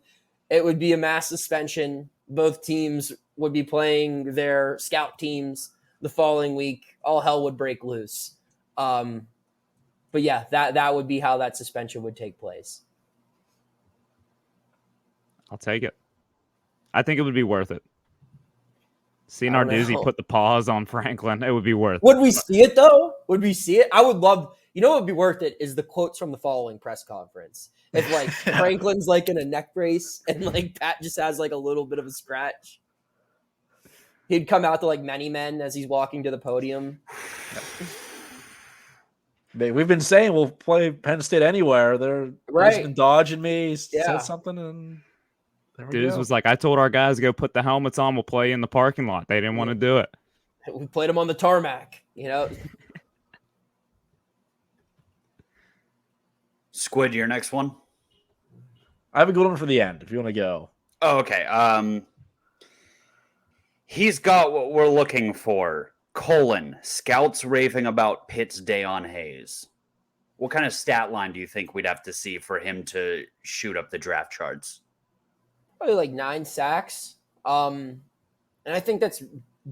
it would be a mass suspension. Both teams would be playing their scout teams the following week. All hell would break loose. But yeah, that would be how that suspension would take place. I'll take it. I think it would be worth it. See Narduzzi put the pause on Franklin. It would be worth it. Would we see it, though? Would we see it? I would love... You know what would be worth it is the quotes from the following press conference. If, like, Franklin's, like, in a neck brace and, like, Pat just has, like, a little bit of a scratch. He'd come out to, like, many men as he's walking to the podium. We've been saying we'll play Penn State anywhere. He's been dodging me. He said something, and Dudes was like, I told our guys to go put the helmets on. We'll play in the parking lot. They didn't want to do it. We played them on the tarmac, you know. Squid, your next one? I have a good one for the end, if you want to go. Oh, okay. He's got what we're looking for. Scouts raving about Pitt's Deion Hayes. What kind of stat line do you think we'd have to see for him to shoot up the draft charts? Probably like 9 sacks. And I think that's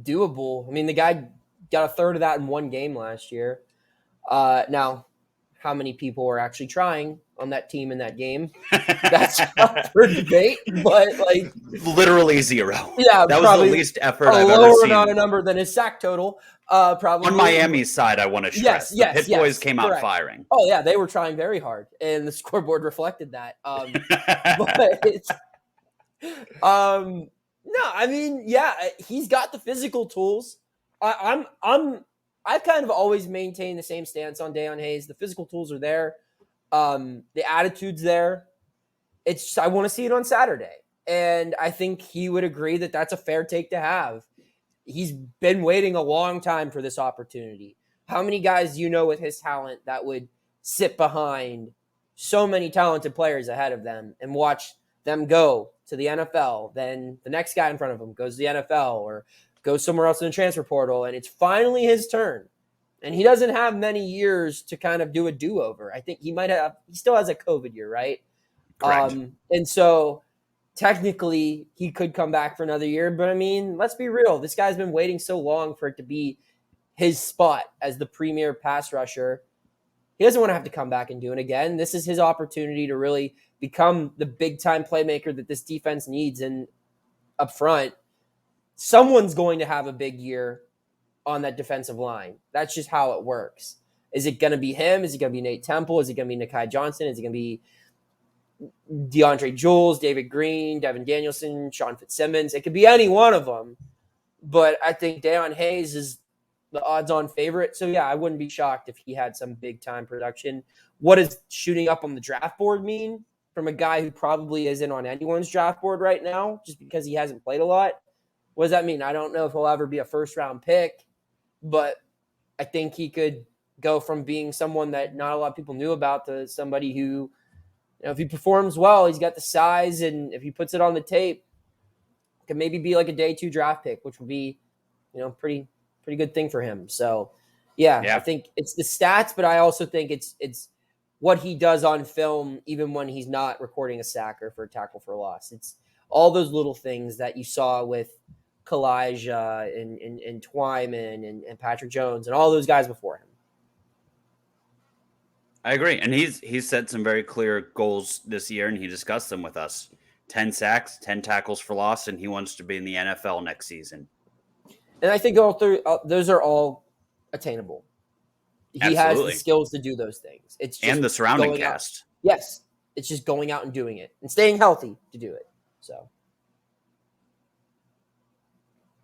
doable. I mean, the guy got a third of that in 1 game last year. Now, how many people were actually trying on that team in that game? That's up for debate, but like literally 0. Yeah, that was the least effort I've ever seen. A lower amount of number than his sack total. Probably on Miami's side, I want to stress. The Pitt boys came out firing. Oh yeah, they were trying very hard, and the scoreboard reflected that. No, I mean, yeah, he's got the physical tools. I've kind of always maintained the same stance on Deion Hayes. The physical tools are there. The attitude's there. It's just, I want to see it on Saturday. And I think he would agree that that's a fair take to have. He's been waiting a long time for this opportunity. How many guys do you know with his talent that would sit behind so many talented players ahead of them and watch them go to the NFL? Then the next guy in front of him goes to the NFL or goes somewhere else in the transfer portal, and it's finally his turn. And he doesn't have many years to kind of do a do-over. I think he still has a COVID year, right? Correct. And so technically he could come back for another year. But I mean, let's be real. This guy's been waiting so long for it to be his spot as the premier pass rusher. He doesn't want to have to come back and do it again. This is his opportunity to really become the big time playmaker that this defense needs and up front, someone's going to have a big year on that defensive line. That's just how it works. Is it going to be him? Is it going to be Nate Temple? Is it going to be Nakai Johnson? Is it going to be DeAndre Jules, David Green, Devin Danielson, Sean Fitzsimmons? It could be any one of them. But I think Deion Hayes is the odds-on favorite. So, yeah, I wouldn't be shocked if he had some big-time production. What does shooting up on the draft board mean from a guy who probably isn't on anyone's draft board right now just because he hasn't played a lot? What does that mean? I don't know if he'll ever be a first-round pick, but I think he could go from being someone that not a lot of people knew about to somebody who, if he performs well, he's got the size, and if he puts it on the tape, could maybe be like a day 2 draft pick, which would be, pretty good thing for him. So, yeah, I think it's the stats, but I also think it's what he does on film, even when he's not recording a sack or for a tackle for a loss. It's all those little things that you saw with Kalijah and Twyman and Patrick Jones and all those guys before him. I agree. And he's set some very clear goals this year, and he discussed them with us. 10 sacks, 10 tackles for loss, and he wants to be in the NFL next season. And I think those are all attainable. He has the skills to do those things. It's just and the surrounding cast. Yes. It's just going out and doing it and staying healthy to do it. So,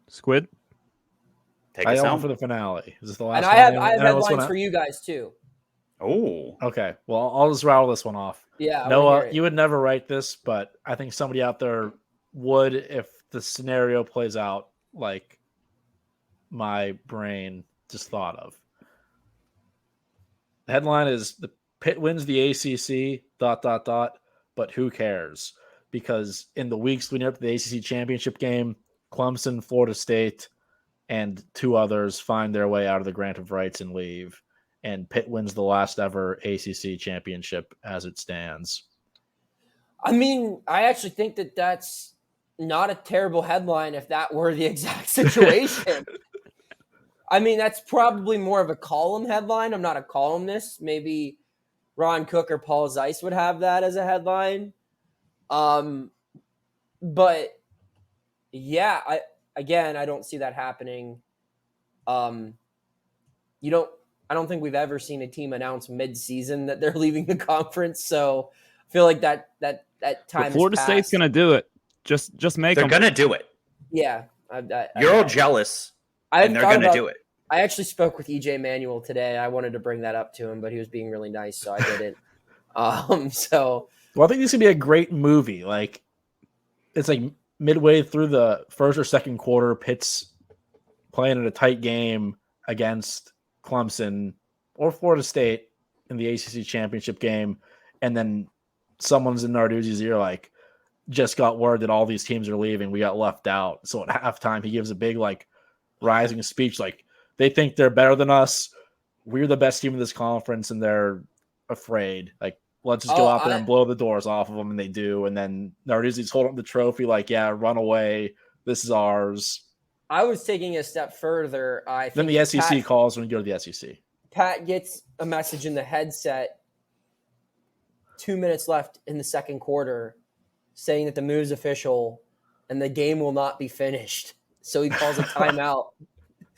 Squid, take us home for the finale. Is this the last? And I have headlines for you guys too. Oh, okay. Well, I'll just rattle this one off. Yeah, Noah, you would never write this, but I think somebody out there would if the scenario plays out like my brain just thought of. The headline is the Pitt wins the ACC ... but who cares? Because in the weeks leading up to the ACC championship game, Clemson, Florida State, and 2 others find their way out of the grant of rights and leave. And Pitt wins the last ever ACC championship as it stands. I mean, I actually think that that's not a terrible headline if that were the exact situation. I mean, that's probably more of a column headline. I'm not a columnist. Maybe Ron Cook or Paul Zeiss would have that as a headline. But yeah, I don't see that happening. I don't think we've ever seen a team announce mid-season that they're leaving the conference. So I feel like that time. But Florida State's going to do it. Just make them. They're going to do it. Yeah. You're all jealous, and they're going to do it. I actually spoke with EJ Manuel today. I wanted to bring that up to him, but he was being really nice, so I didn't. Well, I think this could be a great movie. Like, it's like midway through the first or second quarter, Pitt's playing in a tight game against Clemson or Florida State in the ACC championship game, and then someone's in Narduzzi's ear like, just got word that all these teams are leaving. We got left out. So at halftime, he gives a big like rising speech like, they think they're better than us. We're the best team in this conference, and they're afraid. Like, let's just go out there and blow the doors off of them, and they do. And then Narduzzi's holding up the trophy like, yeah, run away. This is ours. I was taking a step further. I think then the SEC calls when you go to the SEC. Pat gets a message in the headset 2 minutes left in the second quarter saying that the move's official and the game will not be finished. So he calls a timeout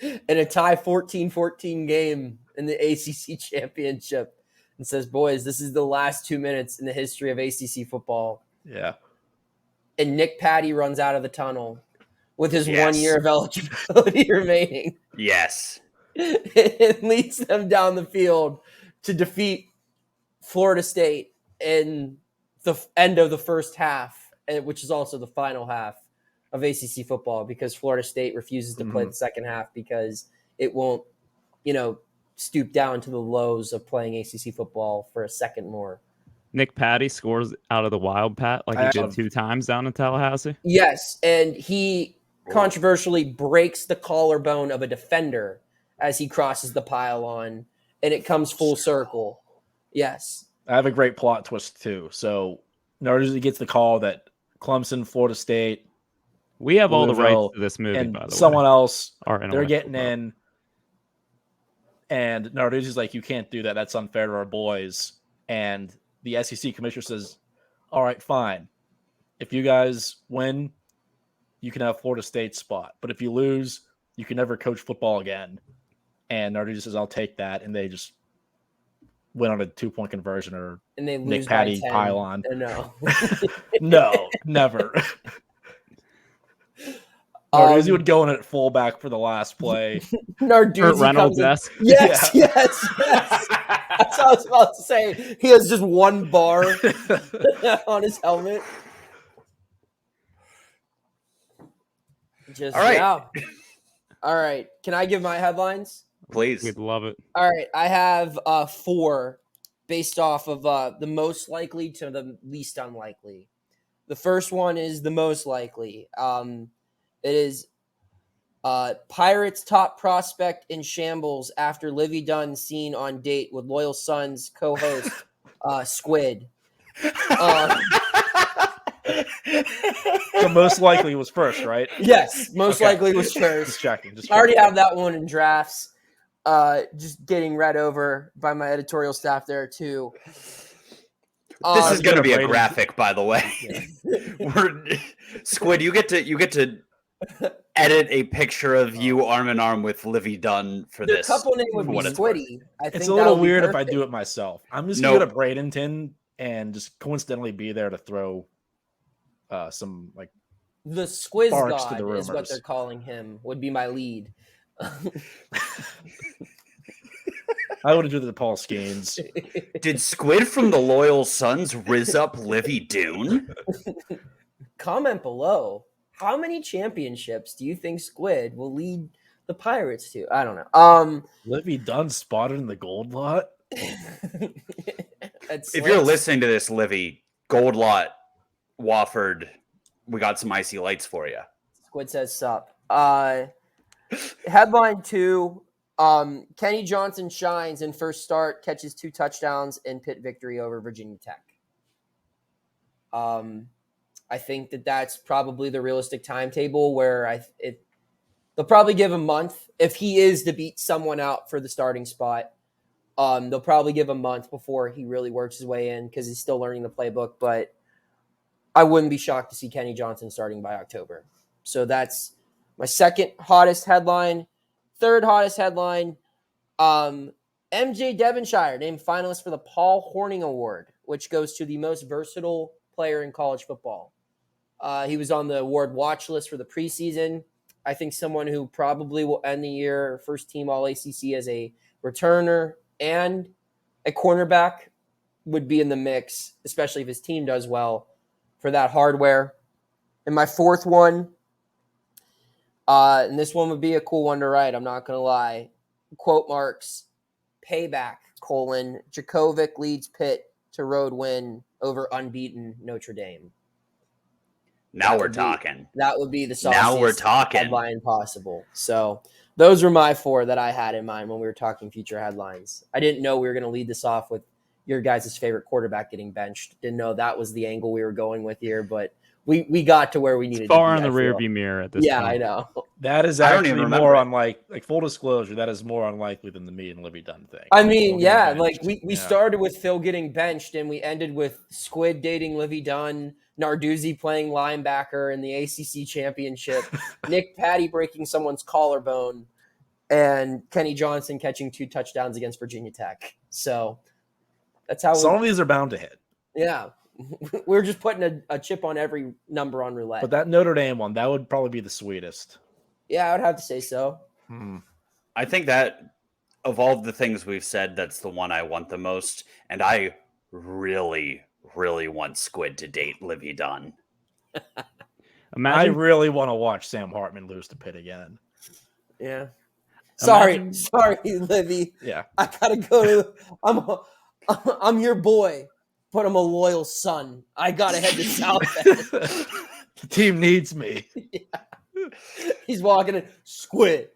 in a tie 14-14 game in the ACC championship and says, boys, this is the last 2 minutes in the history of ACC football. Yeah. And Nick Patty runs out of the tunnel with his 1 year of eligibility remaining. Yes. It leads them down the field to defeat Florida State in the end of the first half, which is also the final half of ACC football, because Florida State refuses to play the second half because it won't, stoop down to the lows of playing ACC football for a second more. Nick Patty scores out of the wild, Pat, like he did 2 times down in Tallahassee. Yes, and he controversially breaks the collarbone of a defender as he crosses the pylon, and it comes full circle. Yes. I have a great plot twist, too. So Narduzzi gets the call that Clemson, Florida State, we have all the rights to this movie, and by the way. someone else, they're getting in, and Narduzzi's like, you can't do that. That's unfair to our boys. And the SEC commissioner says, all right, fine. If you guys win, you can have Florida State's spot. But if you lose, you can never coach football again. And Narduzzi says, I'll take that. And they just went on a 2-point conversion or And they Nick lose Patty by 10. pylon. No. No, never. Narduzzi would go in at fullback for the last play. Narduzzi Kurt Reynolds-esque. Yes. That's what I was about to say. He has just one bar on his helmet. Just All right. yeah. All right. Can I give my headlines? Please. We'd love it. All right. I have 4 based off of the most likely to the least unlikely. The first one is the most likely. It is Pirates top prospect in shambles after Livy Dunn seen on date with Loyal Sons co-host Squid. So most likely was first, right? Yes, most likely was first. Just checking. I already have that one in drafts. Just getting read over by my editorial staff there too. This is going to be a Brady. graphic, by the way. Yeah. Squid, you get to edit a picture of you arm in arm with Livy Dunn for The this. couple name would be what it's worth. Squiddy. I think It's a that little would be weird if I perfect. do it myself. I'm just Nope. going to go to Bradenton and just coincidentally be there to throw some like The Squiz Sparks to God the is what rumors. they're calling him. Would be my lead. I would have done the Paul Skeens. Did Squid from the Loyal Sons riz up Livy Dune? Comment below. How many championships do you think Squid will lead the Pirates to? I don't know. Livy Dunn spotted in the gold lot. If If you're listening to this, Livy, Gold Lot, Wofford, we got some icy lights for you. Squid says sup. Headline 2. Kenny Johnson shines in first start, catches 2 touchdowns in Pitt victory over Virginia Tech. I think that's probably the realistic timetable where they'll probably give a month if he is to beat someone out for the starting spot. They'll probably give a month before he really works his way in because he's still learning the playbook. But I wouldn't be shocked to see Kenny Johnson starting by October. So that's my second hottest headline. Third hottest headline, MJ Devonshire named finalist for the Paul Horning Award, which goes to the most versatile player in college football. He was on the award watch list for the preseason. I think someone who probably will end the year first team All-ACC as a returner and a cornerback would be in the mix, especially if his team does well for that hardware. And my fourth one, and this one would be a cool one to write, I'm not going to lie. Quote marks, payback, Djokovic leads Pitt to road win over unbeaten Notre Dame. Now we're talking. That would be the Now we're sauciest talking. headline possible. So those were my 4 that I had in mind when we were talking future headlines. I didn't know we were going to lead this off with your guys' favorite quarterback getting benched. Didn't know that was the angle we were going with here, but we got to where we needed Far to be. in the rearview mirror at this Yeah, point. I know. That is I don't even actually remember more it. unlike, like full disclosure, that is more unlikely than the me and Livy Dunn thing. I mean, Phil yeah, getting like benched. we Yeah. started with Phil getting benched and we ended with Squid dating Livy Dunn, Narduzzi playing linebacker in the ACC championship, Nick Patty breaking someone's collarbone, and Kenny Johnson catching 2 touchdowns against Virginia Tech. So that's how Some of these are bound to hit. yeah. We're just putting a chip on every number on roulette. But that Notre Dame one, that would probably be the sweetest. Yeah, I would have to say so. I think that of all the things we've said, that's the one I want the most. And I really, really want Squid to date Livy Dunn. I Imagine really want to watch Sam Hartman lose to Pitt again. Yeah. Sorry, Imagine- Livy. Yeah. I gotta go to. I'm your boy, but I'm a loyal son. I gotta head to South Bend. The team needs me. He's walking in, Squid.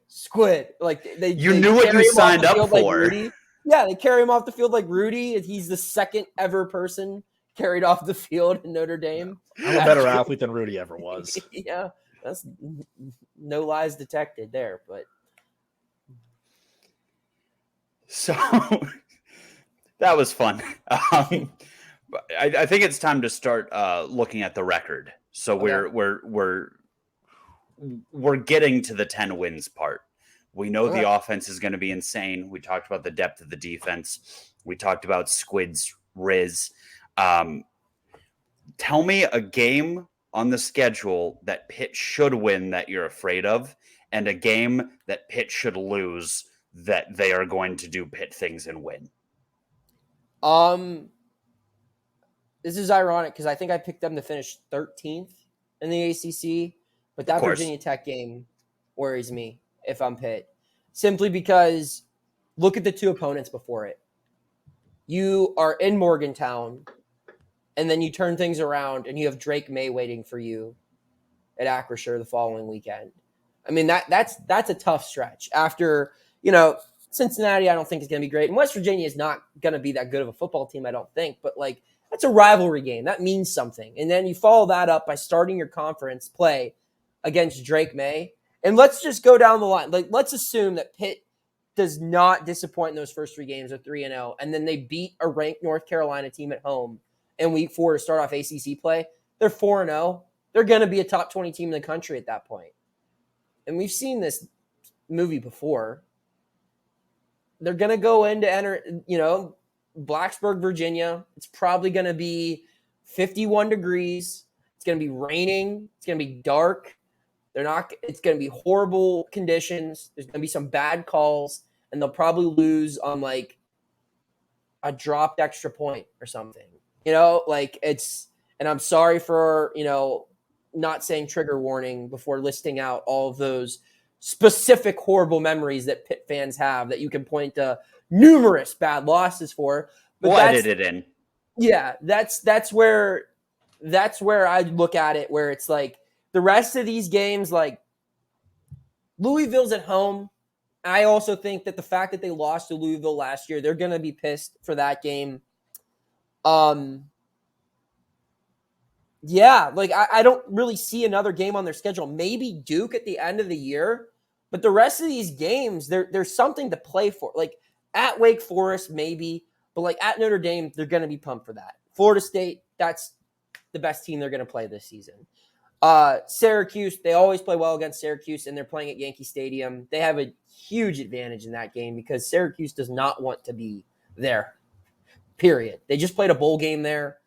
Like they knew what carry you him off signed the up field like for. Rudy. Yeah, they carry him off the field like Rudy, and he's the second ever person carried off the field in Notre Dame. I'm a better athlete than Rudy ever was. Yeah, that's no lies detected there, but. So that was fun. I think it's time to start looking at the record. So we're getting to the 10 wins part. We know the offense is going to be insane. We talked about the depth of the defense. We talked about Squid's Riz. Tell me a game on the schedule that Pitt should win that you're afraid of, and a game that Pitt should lose that they are going to do Pitt things and win. This is ironic because I think I picked them to finish 13th in the ACC, but that Virginia Tech game worries me if I'm Pitt, simply because look at the two opponents before it. You are in Morgantown, and then you turn things around, and you have Drake May waiting for you at Acrisure the following weekend. I mean, that's a tough stretch. After, Cincinnati, I don't think is going to be great. And West Virginia is not going to be that good of a football team, I don't think. But, that's a rivalry game. That means something. And then you follow that up by starting your conference play against Drake May. And let's just go down the line. Let's assume that Pitt does not disappoint in ththose first 3 games of 3-0, and then they beat a ranked North Carolina team at home in week 4 to start off ACC play. They're 4-0. They're going to be a top 20 team in the country at that point. And we've seen this movie before. They're going to go in to enter, Blacksburg, Virginia. It's probably going to be 51 degrees. It's going to be raining. It's going to be dark. It's going to be horrible conditions. There's going to be some bad calls, and they'll probably lose on a dropped extra point or something. And I'm sorry for, not saying trigger warning before listing out all of those specific horrible memories that Pitt fans have that you can point to numerous bad losses for. But we'll edit it in. Yeah, that's where I look at it, where it's the rest of these games, Louisville's at home. I also think that the fact that they lost to Louisville last year, they're going to be pissed for that game. Yeah, I don't really see another game on their schedule. Maybe Duke at the end of the year, but the rest of these games, there's something to play for. At Wake Forest, maybe, but at Notre Dame, they're going to be pumped for that. Florida State, that's the best team they're going to play this season. Syracuse, they always play well against Syracuse, and they're playing at Yankee Stadium. They have a huge advantage in that game because Syracuse does not want to be there, period. They just played a bowl game there,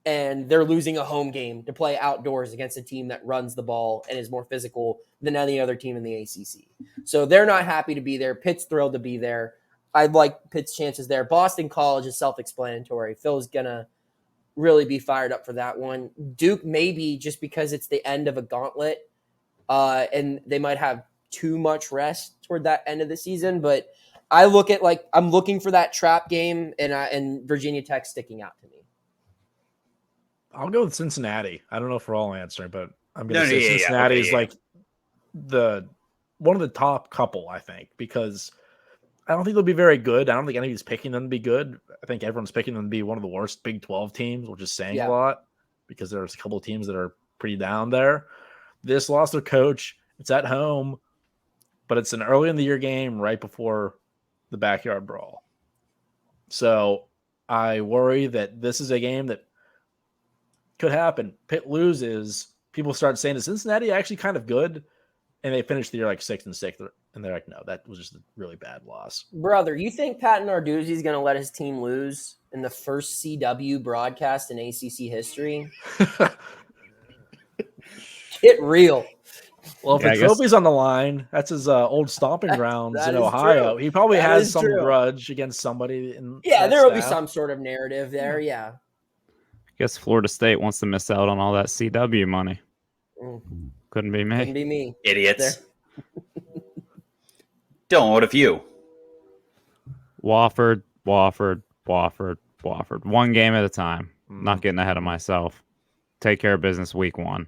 and they're losing a home game to play outdoors against a team that runs the ball and is more physical than any other team in the ACC. So they're not happy to be there. Pitt's thrilled to be there. I like Pitt's chances there. Boston College is self-explanatory. Phil's going to really be fired up for that one. Duke, maybe just because it's the end of a gauntlet, and they might have too much rest toward that end of the season. But I look at I'm looking for that trap game, and Virginia Tech sticking out to me. I'll go with Cincinnati. I don't know if we're all answering, but I'm going to say Cincinnati is one of the top couple, I think, because I don't think they'll be very good. I don't think anybody's picking them to be good. I think everyone's picking them to be one of the worst Big 12 teams, which is saying a lot because there's a couple of teams that are pretty down there. This lost their coach. It's at home, but it's an early in the year game right before the backyard brawl. So I worry that this is a game that could happen. Pitt loses. People start saying, is Cincinnati actually kind of good? And they finish the year 6th and 6th. And they're like, no, that was just a really bad loss. Brother, you think Pat Narduzzi is going to let his team lose in the first CW broadcast in ACC history? Get real. Well, if the trophy's on the line, that's his old stomping grounds in Ohio. True. He probably has some grudge against somebody. There will be some sort of narrative there, yeah. I guess Florida State wants to miss out on all that CW money. Couldn't be me. Couldn't be me. Idiots. Dylan, what if you? Wofford. One game at a time. Not getting ahead of myself. Take care of business week 1.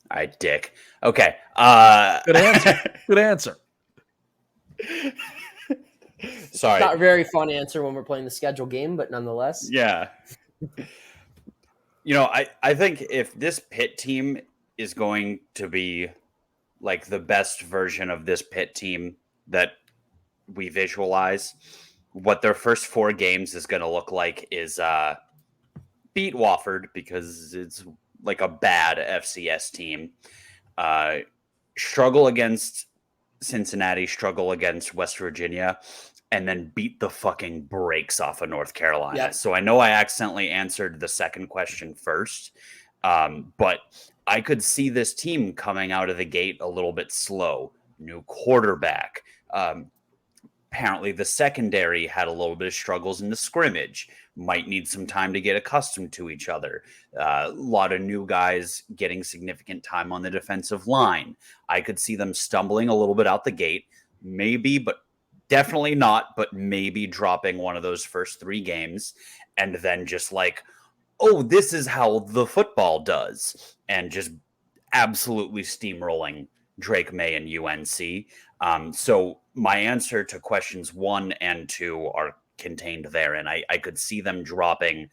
All right, dick. Okay. Good answer. Good answer. Sorry. Not a very fun answer when we're playing the schedule game, but nonetheless. Yeah. I think if this Pitt team is going to be the best version of this Pitt team that we visualize, what their first 4 games is going to look like is beat Wofford because it's like a bad FCS team. Struggle against Cincinnati, struggle against West Virginia, and then beat the fucking brakes off of North Carolina. Yep. So I know I accidentally answered the second question first, but I could see this team coming out of the gate a little bit slow. New quarterback. Apparently the secondary had a little bit of struggles in the scrimmage. Might need some time to get accustomed to each other. A lot of new guys getting significant time on the defensive line. I could see them stumbling a little bit out the gate, maybe, but definitely not, but maybe dropping one of those first 3 games and then just like, oh, this is how the football does, and just absolutely steamrolling Drake May and UNC. So my answer to questions 1 and 2 are contained there, and I could see them dropping.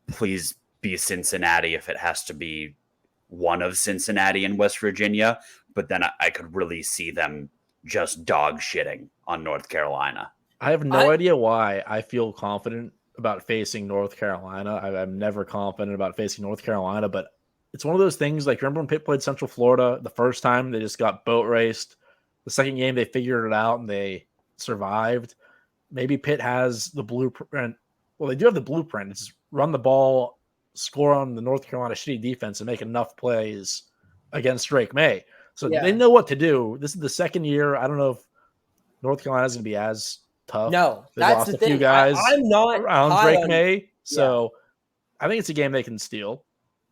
Please be Cincinnati if it has to be one of Cincinnati and West Virginia, but then I could really see them just dog shitting on North Carolina. I have no idea why I feel confident about facing North Carolina. I'm never confident about facing North Carolina, but it's one of those things. Like, remember when Pitt played Central Florida the first time? They just got boat raced. The second game, they figured it out and they survived. Maybe Pitt has the blueprint. Well, they do have the blueprint. It's run the ball, score on the North Carolina shitty defense, and make enough plays against Drake May. So they know what to do. This is the second year. I don't know if North Carolina is going to be as tough. No, they that's lost the a thing. few guys I'm not around Drake May. Yeah. So I think it's a game they can steal.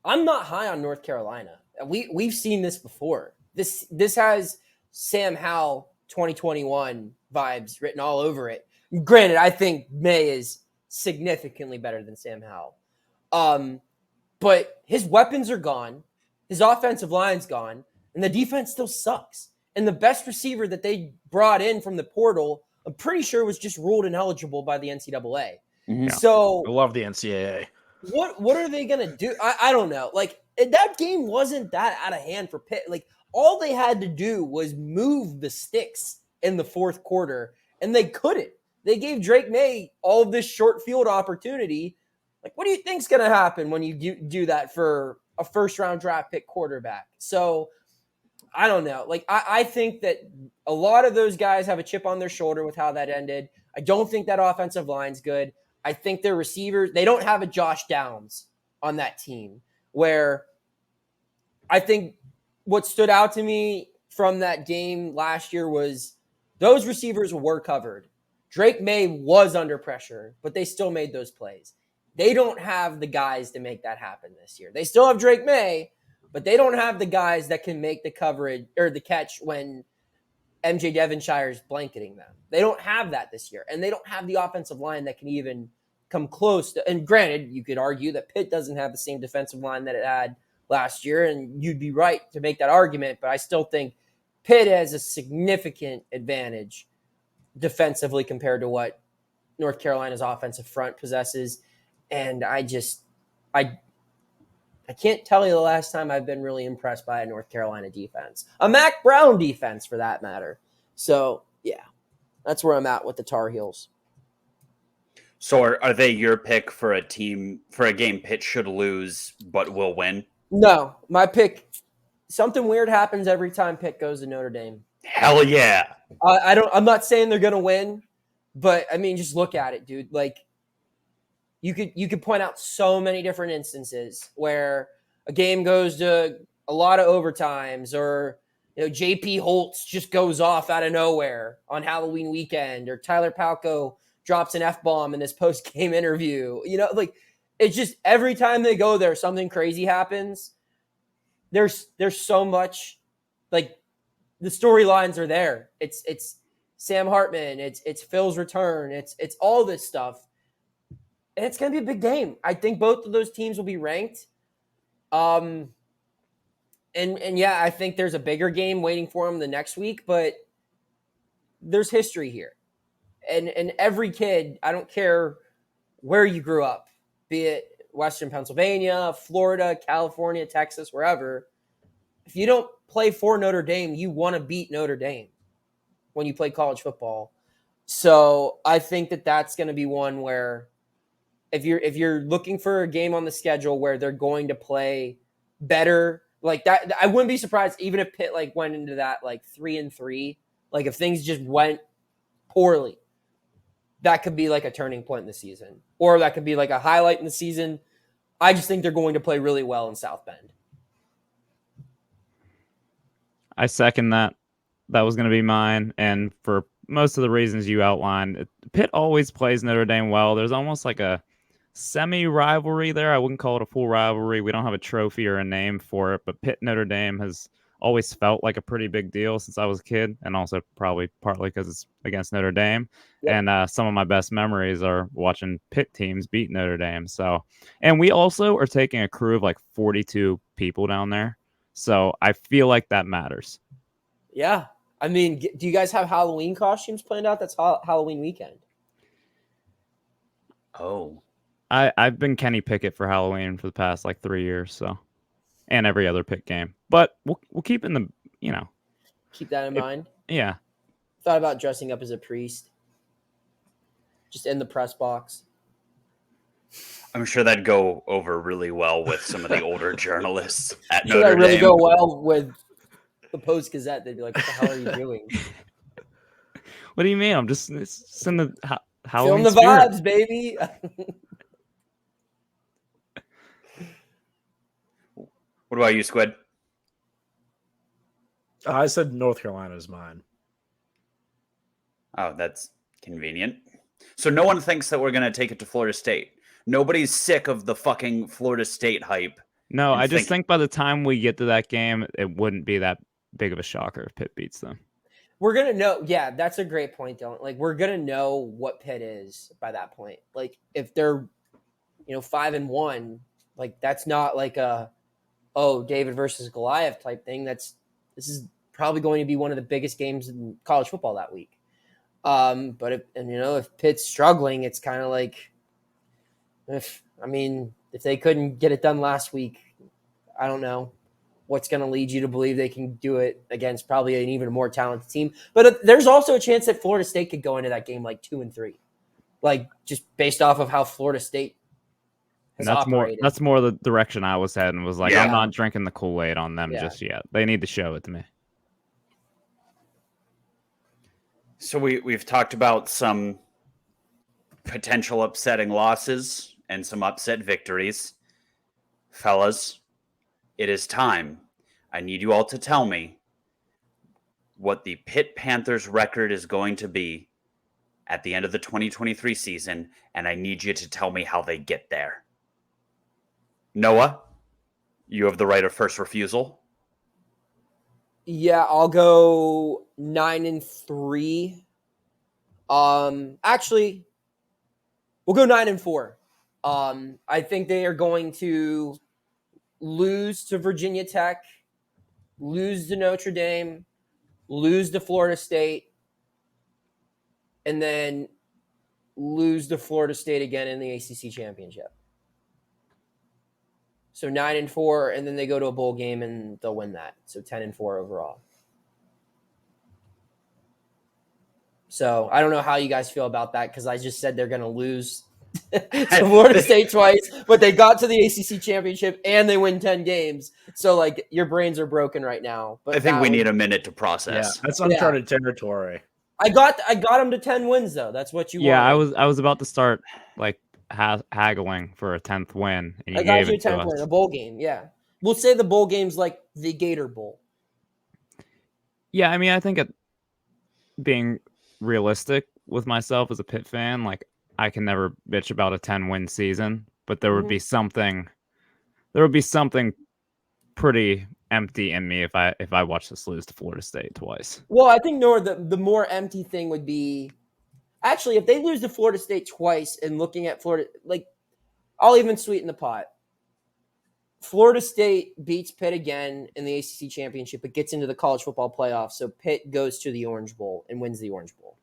I'm not high on North Carolina. We've seen this before. This has Sam Howell 2021 vibes written all over it. Granted, I think May is significantly better than Sam Howell. But his weapons are gone. His offensive line's gone. And the defense still sucks. And the best receiver that they brought in from the portal, I'm pretty sure was just ruled ineligible by the NCAA. Mm-hmm. So I love the NCAA. What are they going to do? I don't know. Like, that game wasn't that out of hand for Pitt. Like, all they had to do was move the sticks in the fourth quarter, and they couldn't. They gave Drake May all of this short field opportunity. Like, what do you think's going to happen when you do that for a first-round draft pick quarterback? So, I don't know. Like, I think that a lot of those guys have a chip on their shoulder with how that ended. I don't think that offensive line's good. I think their receivers, they don't have a Josh Downs on that team, where I think what stood out to me from that game last year was those receivers were covered. Drake May was under pressure, but they still made those plays. They don't have the guys to make that happen this year. They still have Drake May, but they don't have the guys that can make the coverage or the catch when MJ Devonshire's blanketing them. They don't have that this year, and they don't have the offensive line that can even come close to, and granted, you could argue that Pitt doesn't have the same defensive line that it had last year, and you'd be right to make that argument, but I still think Pitt has a significant advantage defensively compared to what North Carolina's offensive front possesses, and I can't tell you the last time I've been really impressed by a North Carolina defense. A Mac Brown defense, for that matter. So, yeah, that's where I'm at with the Tar Heels. So are they your pick for a game Pitt should lose but will win? No, my pick, something weird happens every time Pitt goes to Notre Dame. Hell yeah. I'm not saying they're going to win, but I mean, just look at it, dude. Like, you could point out so many different instances where a game goes to a lot of overtimes, or JP Holtz just goes off out of nowhere on Halloween weekend, or Tyler Palco drops an F-bomb in his post-game interview. Like, it's just every time they go there, something crazy happens. There's so much, like, the storylines are there. It's Sam Hartman. It's Phil's return. It's all this stuff. And it's going to be a big game. I think both of those teams will be ranked. And yeah, I think there's a bigger game waiting for them the next week, but there's history here. And every kid, I don't care where you grew up, be it Western Pennsylvania, Florida, California, Texas, wherever, if you don't play for Notre Dame, you want to beat Notre Dame when you play college football. So I think that that's going to be one where if you're looking for a game on the schedule where they're going to play better like that, I wouldn't be surprised even if Pitt like went into that like 3-3. Like if things just went poorly, that could be like a turning point in the season, or that could be like a highlight in the season. I just think they're going to play really well in South Bend. I second that. That was going to be mine. And for most of the reasons you outlined, Pitt always plays Notre Dame well. There's almost like a semi-rivalry there. I wouldn't call it a full rivalry. We don't have a trophy or a name for it, but Pitt Notre Dame has always felt like a pretty big deal since I was a kid, and also probably partly because it's against Notre Dame. Yep. And some of my best memories are watching Pitt teams beat Notre Dame. So, and we also are taking a crew of like 42 people down there. So I feel like that matters. Yeah. I mean, do you guys have Halloween costumes planned out? That's Halloween weekend. Oh. I've been Kenny Pickett for Halloween for the past like 3 years, so, and every other Pitt game. But we'll keep in the, keep that in mind. Yeah. Thought about dressing up as a priest, just in the press box. I'm sure that'd go over really well with some of the older journalists at Notre Dame. That'd really go well with the Post-Gazette. They'd be like, "What the hell are you doing?" What do you mean? I'm just in the Halloween Film the spirit. vibes, baby. What about you, Squid? I said North Carolina is mine. Oh, that's convenient. So no one thinks that we're going to take it to Florida State. Nobody's sick of the fucking Florida State hype. No, I just think by the time we get to that game, it wouldn't be that big of a shocker if Pitt beats them. We're going to know. Yeah, that's a great point, Dylan. Like, we're going to know what Pitt is by that point. Like, if they're, 5-1, like, that's not like David versus Goliath type thing. This is probably going to be one of the biggest games in college football that week. But if Pitt's struggling, it's kind of like, if they couldn't get it done last week, I don't know what's going to lead you to believe they can do it against probably an even more talented team. But there's also a chance that Florida State could go into that game like 2-3, like just based off of how Florida State has operated. That's more the direction I was heading. Was like, I'm not drinking the Kool-Aid on them just yet. They need to show it to me. So we've talked about some potential upsetting losses and some upset victories. Fellas, it is time. I need you all to tell me what the Pitt Panthers record is going to be at the end of the 2023 season, and I need you to tell me how they get there. Noah, you have the right of first refusal. Yeah, I'll go 9-3. Actually, we'll go 9-4. I think they are going to lose to Virginia Tech, lose to Notre Dame, lose to Florida State, and then lose to Florida State again in the ACC championship. So 9-4, and then they go to a bowl game and they'll win that. So 10-4 overall. So I don't know how you guys feel about that, because I just said they're going to lose to Florida State twice, but they got to the ACC championship and they win 10 games. So like your brains are broken right now. But I think we need a minute to process. Yeah, that's uncharted territory. I got them to 10 wins though. That's what you wanted. I was about to start like haggling for a 10th win, and I got you a 10th win, a bowl game. Yeah, we'll say the bowl game's like the Gator Bowl. Yeah, I think being realistic with myself as a Pitt fan, like I can never bitch about a 10-win season, but there would be something pretty empty in me if I watched this lose to Florida State twice. Well, I think the more empty thing would be, actually, if they lose to Florida State twice and looking at Florida, like, I'll even sweeten the pot. Florida State beats Pitt again in the ACC championship, but gets into the college football playoff. So Pitt goes to the Orange Bowl and wins the Orange Bowl.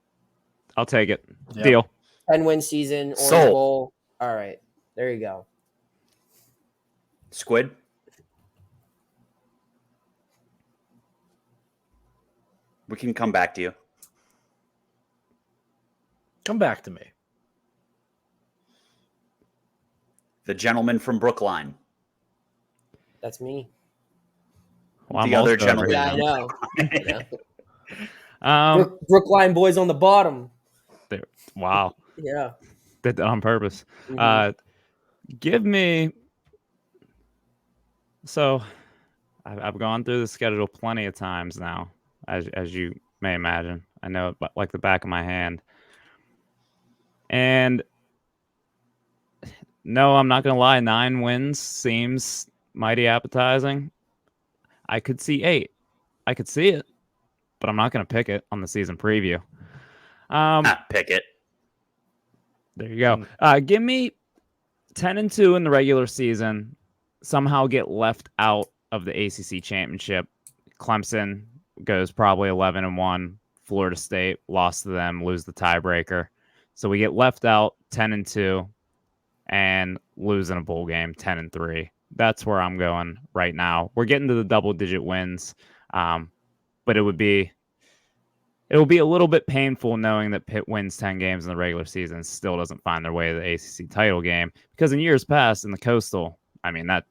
I'll take it. Yep. Deal. 10-win season, Orange Bowl. All right. There you go. Squid? We can come back to you. Come back to me. the gentleman from Brookline. That's me. Well, The other gentleman. Yeah, I know. Yeah. Brookline boys on the bottom. Wow. Yeah. Did that on purpose. Mhm. Give me. So, I've gone through the schedule plenty of times now, as you may imagine. I know it like the back of my hand. And no, I'm not going to lie. 9 wins seems mighty appetizing. I could see 8. I could see it, but I'm not going to pick it on the season preview. Pick it. There you go. Give me 10-2 in the regular season. Somehow get left out of the ACC championship. Clemson goes probably 11-1. Florida State lost to them, lose the tiebreaker. So we get left out 10-2 and lose in a bowl game 10-3. That's where I'm going right now. We're getting to the double-digit wins, but it will be a little bit painful knowing that Pitt wins 10 games in the regular season and still doesn't find their way to the ACC title game, because in years past in the Coastal, I mean, that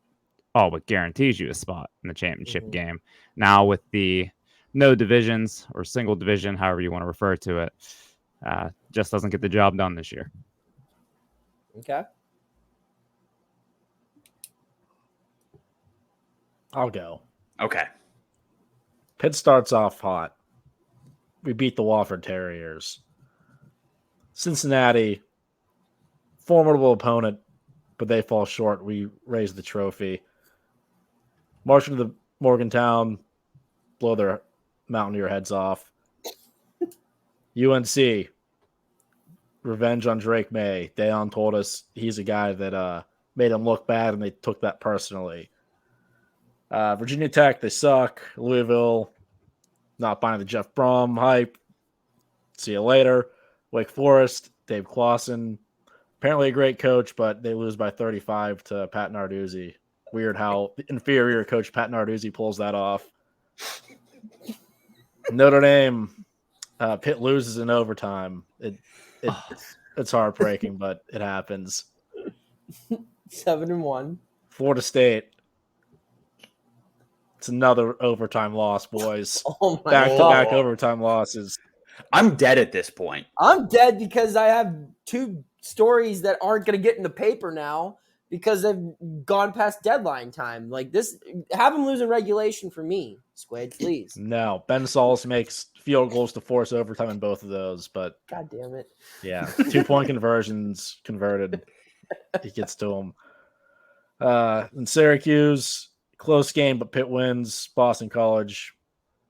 all but guarantees you a spot in the championship game. Now with the no divisions or single division, however you want to refer to it, just doesn't get the job done this year. Okay. I'll go. Okay. Pitt starts off hot. We beat the Wofford Terriers. Cincinnati, formidable opponent, but they fall short. We raise the trophy. March into the Morgantown, blow their Mountaineer heads off. UNC, revenge on Drake May. Dayon told us he's a guy that made him look bad, and they took that personally. Virginia Tech, they suck. Louisville, not buying the Jeff Brom hype. See you later. Wake Forest, Dave Clawson, apparently a great coach, but they lose by 35 to Pat Narduzzi. Weird how the inferior coach Pat Narduzzi pulls that off. Notre Dame, Pitt loses in overtime. It's heartbreaking, but it happens. 7-1. Florida State, it's another overtime loss, boys. Oh my Back-to-back overtime losses. I'm dead at this point. I'm dead because I have 2 stories that aren't going to get in the paper now because they've gone past deadline time. Like this, have them lose in regulation for me, Squid, please. No, Ben Sauls makes field goals to force overtime in both of those, but God damn it. yeah, 2-point conversions converted. He gets to them. In Syracuse, close game, but Pitt wins. Boston College,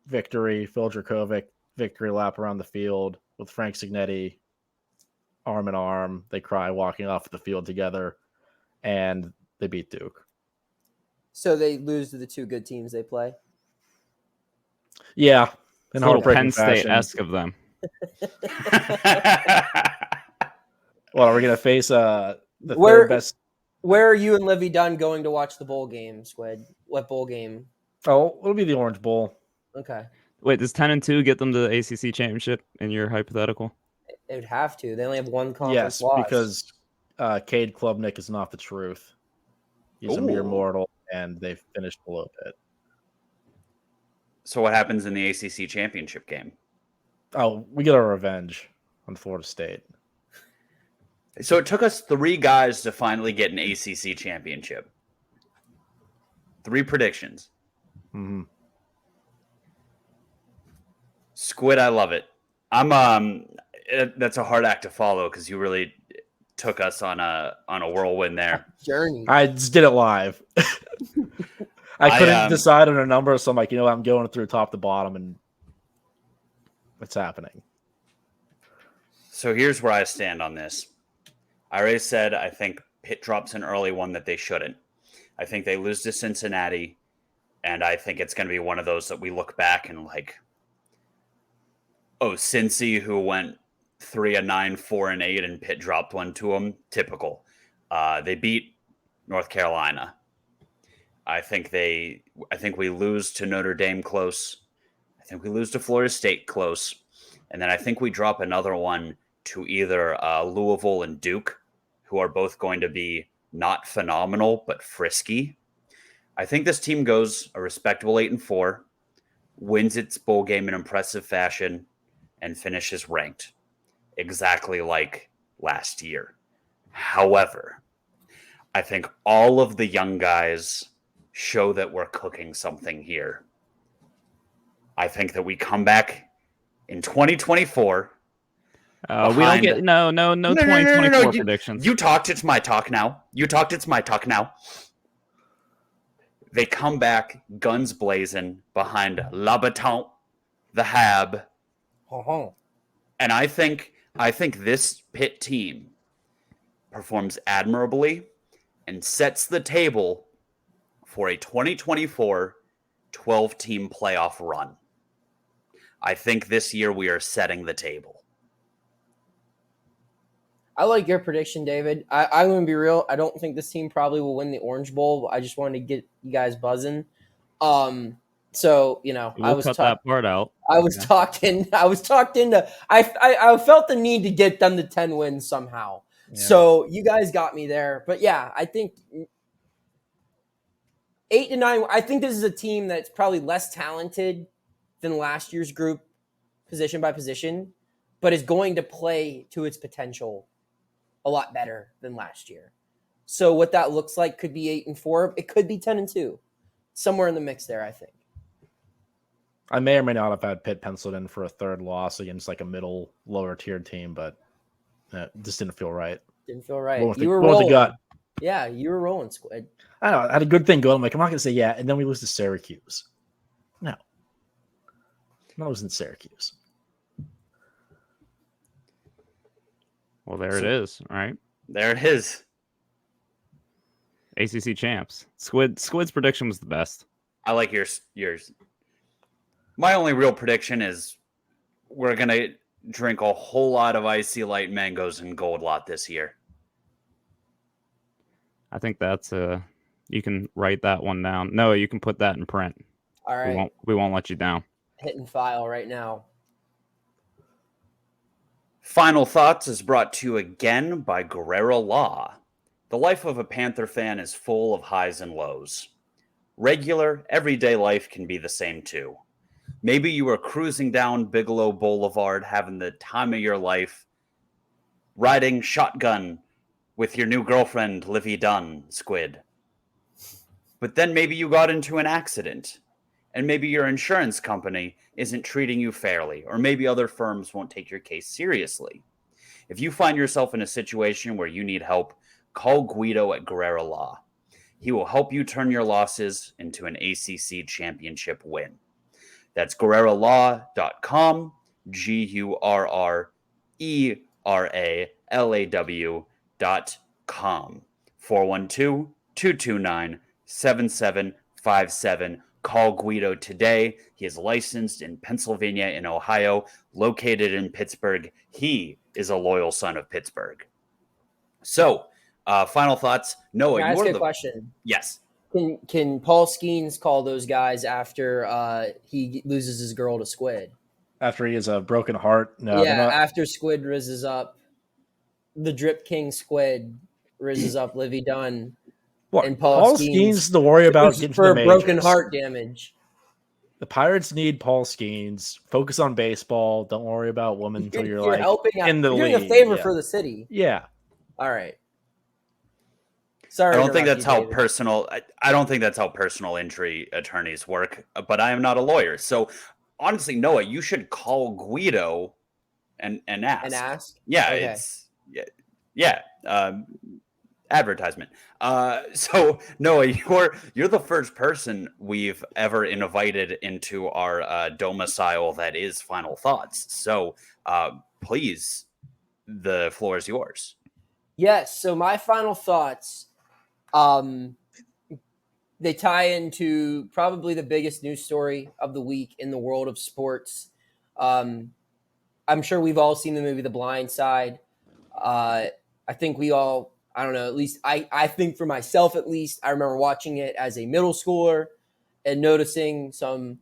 victory. Phil Dracovic, victory lap around the field with Frank Signetti, arm in arm. They cry walking off the field together, and they beat Duke. So they lose to the 2 good teams they play? Yeah. In a little heartbreaking Penn State-esque of them. Well, are we going to face the third best? Where are you and Livy Dunn going to watch the bowl game, Squid? What bowl game? Oh, it'll be the Orange Bowl. Okay. Wait, does 10-2 get them to the ACC championship in your hypothetical? They would have to. They only have 1 conference loss. Yes, because Cade Klubnik is not the truth. He's a mere mortal, and they finished below Pitt. So what happens in the ACC championship game? Oh, we get our revenge on Florida State. So it took us 3 guys to finally get an ACC championship. 3 predictions. Mm-hmm. Squid, I love it. I'm that's a hard act to follow because you really took us on a whirlwind there. Journey. I just did it live. I couldn't decide on a number, so I'm like, I'm going through top to bottom, and it's happening. So here's where I stand on this. I already said I think Pitt drops an early one that they shouldn't. I think they lose to Cincinnati, and I think it's going to be one of those that we look back and like, oh, Cincy, who went 3-9, 4-8, and Pitt dropped one to them. Typical. They beat North Carolina. I think we lose to Notre Dame close. I think we lose to Florida State close. And then I think we drop another one to either Louisville and Duke, who are both going to be not phenomenal, but frisky. I think this team goes a respectable 8-4, wins its bowl game in impressive fashion, and finishes ranked, exactly like last year. However, I think all of the young guys show that we're cooking something here. I think that we come back in 2024. We don't get no 2024 predictions. You talked. It's my talk now. It's my talk now. They come back guns blazing behind Labaton, the Hab, and I think this Pitt team performs admirably and sets the table for a 2024 12-team playoff run. I think this year we are setting the table. I like your prediction, David. I'm going to be real. I don't think this team probably will win the Orange Bowl. I just wanted to get you guys buzzing. So, you know, We'll cut that part out. I was talked into. I felt the need to get them to 10 wins somehow. Yeah. So you guys got me there. But yeah, I think 8-9. I think this is a team that's probably less talented than last year's group, position by position, but is going to play to its potential a lot better than last year. So what that looks like could be 8-4. It could be 10-2, somewhere in the mix there, I think. I may or may not have had Pitt penciled in for a third loss against like a middle, lower tiered team, but this didn't feel right. Didn't feel right. You were rolling. The gut. Yeah, you were rolling, Squid. I know. I had a good thing going. I'm like, I'm not going to say yeah, and then we lose to Syracuse. No. I'm not losing to Syracuse. Well, there it is, right? There it is. ACC champs. Squid's prediction was the best. I like yours. My only real prediction is we're going to drink a whole lot of Icy Light mangoes and Gold Lot this year. I think that's you can write that one down. No, you can put that in print. All right. We won't let you down. Hitting file right now. Final Thoughts is brought to you again by Gurrera Law. The life of a Panther fan is full of highs and lows. Regular, everyday life can be the same too. Maybe you were cruising down Bigelow Boulevard having the time of your life, riding shotgun with your new girlfriend, Livy Dunn, Squid. But then maybe you got into an accident, and maybe your insurance company isn't treating you fairly, or maybe other firms won't take your case seriously. If you find yourself in a situation where you need help, call Guido at Gurrera Law. He will help you turn your losses into an ACC championship win. That's GurreraLaw.com, GurreraLaw.com, 412-229-7757. Call Guido today. He is licensed in Pennsylvania and Ohio, located in Pittsburgh. He is a loyal son of Pittsburgh. So, final thoughts. Noah, can I ask you a question? Yes. Can Paul Skeens call those guys after he loses his girl to Squid? After he has a broken heart? No. Yeah, after Squid rizzes up, the Drip King Squid rizzes up Livy Dunn. What? And Paul Skeens to worry about getting for broken heart damage. The Pirates need Paul Skeens. Focus on baseball. Don't worry about women until you're like helping out. In the you're league. Doing a favor for the city. Yeah. All right. Sorry, I don't think that's how personal. I don't think that's how personal injury attorneys work. But I am not a lawyer, so honestly, Noah, you should call Guido and ask. And ask. Yeah, okay. It's yeah. Advertisement. So Noah, you're the first person we've ever invited into our domicile that is Final Thoughts. So please, the floor is yours. Yes. So my final thoughts, they tie into probably the biggest news story of the week in the world of sports. I'm sure we've all seen the movie The Blind Side. I think we all. I don't know, at least I think for myself, at least, I remember watching it as a middle schooler and noticing some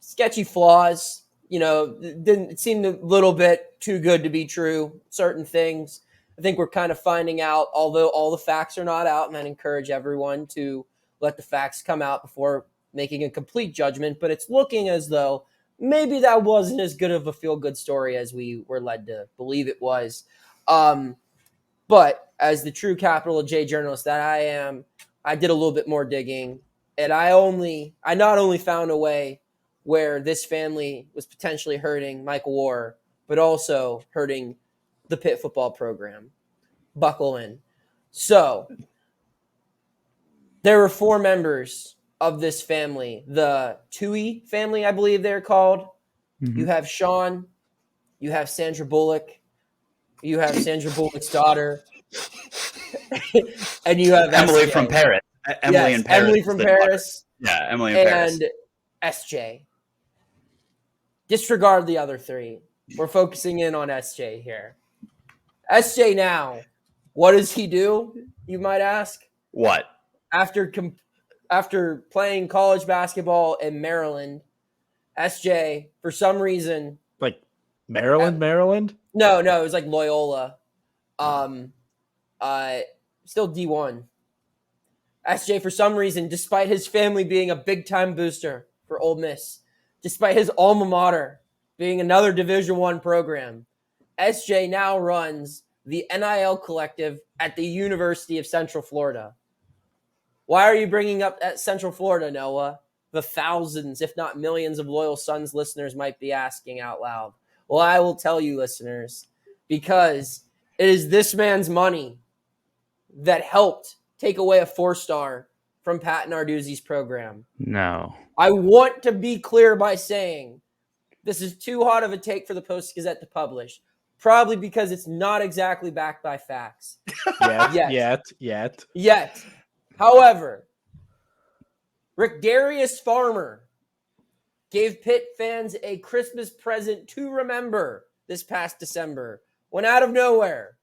sketchy flaws. You know, it seemed a little bit too good to be true, certain things. I think we're kind of finding out, although all the facts are not out, and I'd encourage everyone to let the facts come out before making a complete judgment, but it's looking as though maybe that wasn't as good of a feel-good story as we were led to believe it was. But as the true capital J journalist that I am, I did a little bit more digging, and I not only found a way where this family was potentially hurting Michael Orr, but also hurting the Pitt football program. Buckle in. So there were 4 members of this family, the Tui family, I believe they're called. Mm-hmm. You have Sean, you have Sandra Bullock, you have Sandra Bullock's daughter, and you have Emily SJ. from Paris. Emily in Paris. Emily from Paris. Yeah, Emily in Paris. And SJ. Disregard the other 3. We're focusing in on SJ here. SJ now, what does he do, you might ask? What? After playing college basketball in Maryland, SJ, for some reason... Like Maryland? No, it was like Loyola. Still D1. SJ, for some reason, despite his family being a big-time booster for Ole Miss, despite his alma mater being another Division I program, SJ now runs the NIL collective at the University of Central Florida. Why are you bringing up at Central Florida, Noah? The thousands, if not millions, of Loyal Sons listeners might be asking out loud. Well, I will tell you, listeners, because it is this man's money that helped take away a 4-star from Pat Narduzzi's program. No. I want to be clear by saying this is too hot of a take for the Post-Gazette to publish, probably because it's not exactly backed by facts. Yet. However, Rick Farmer gave Pitt fans a Christmas present to remember this past December when out of nowhere,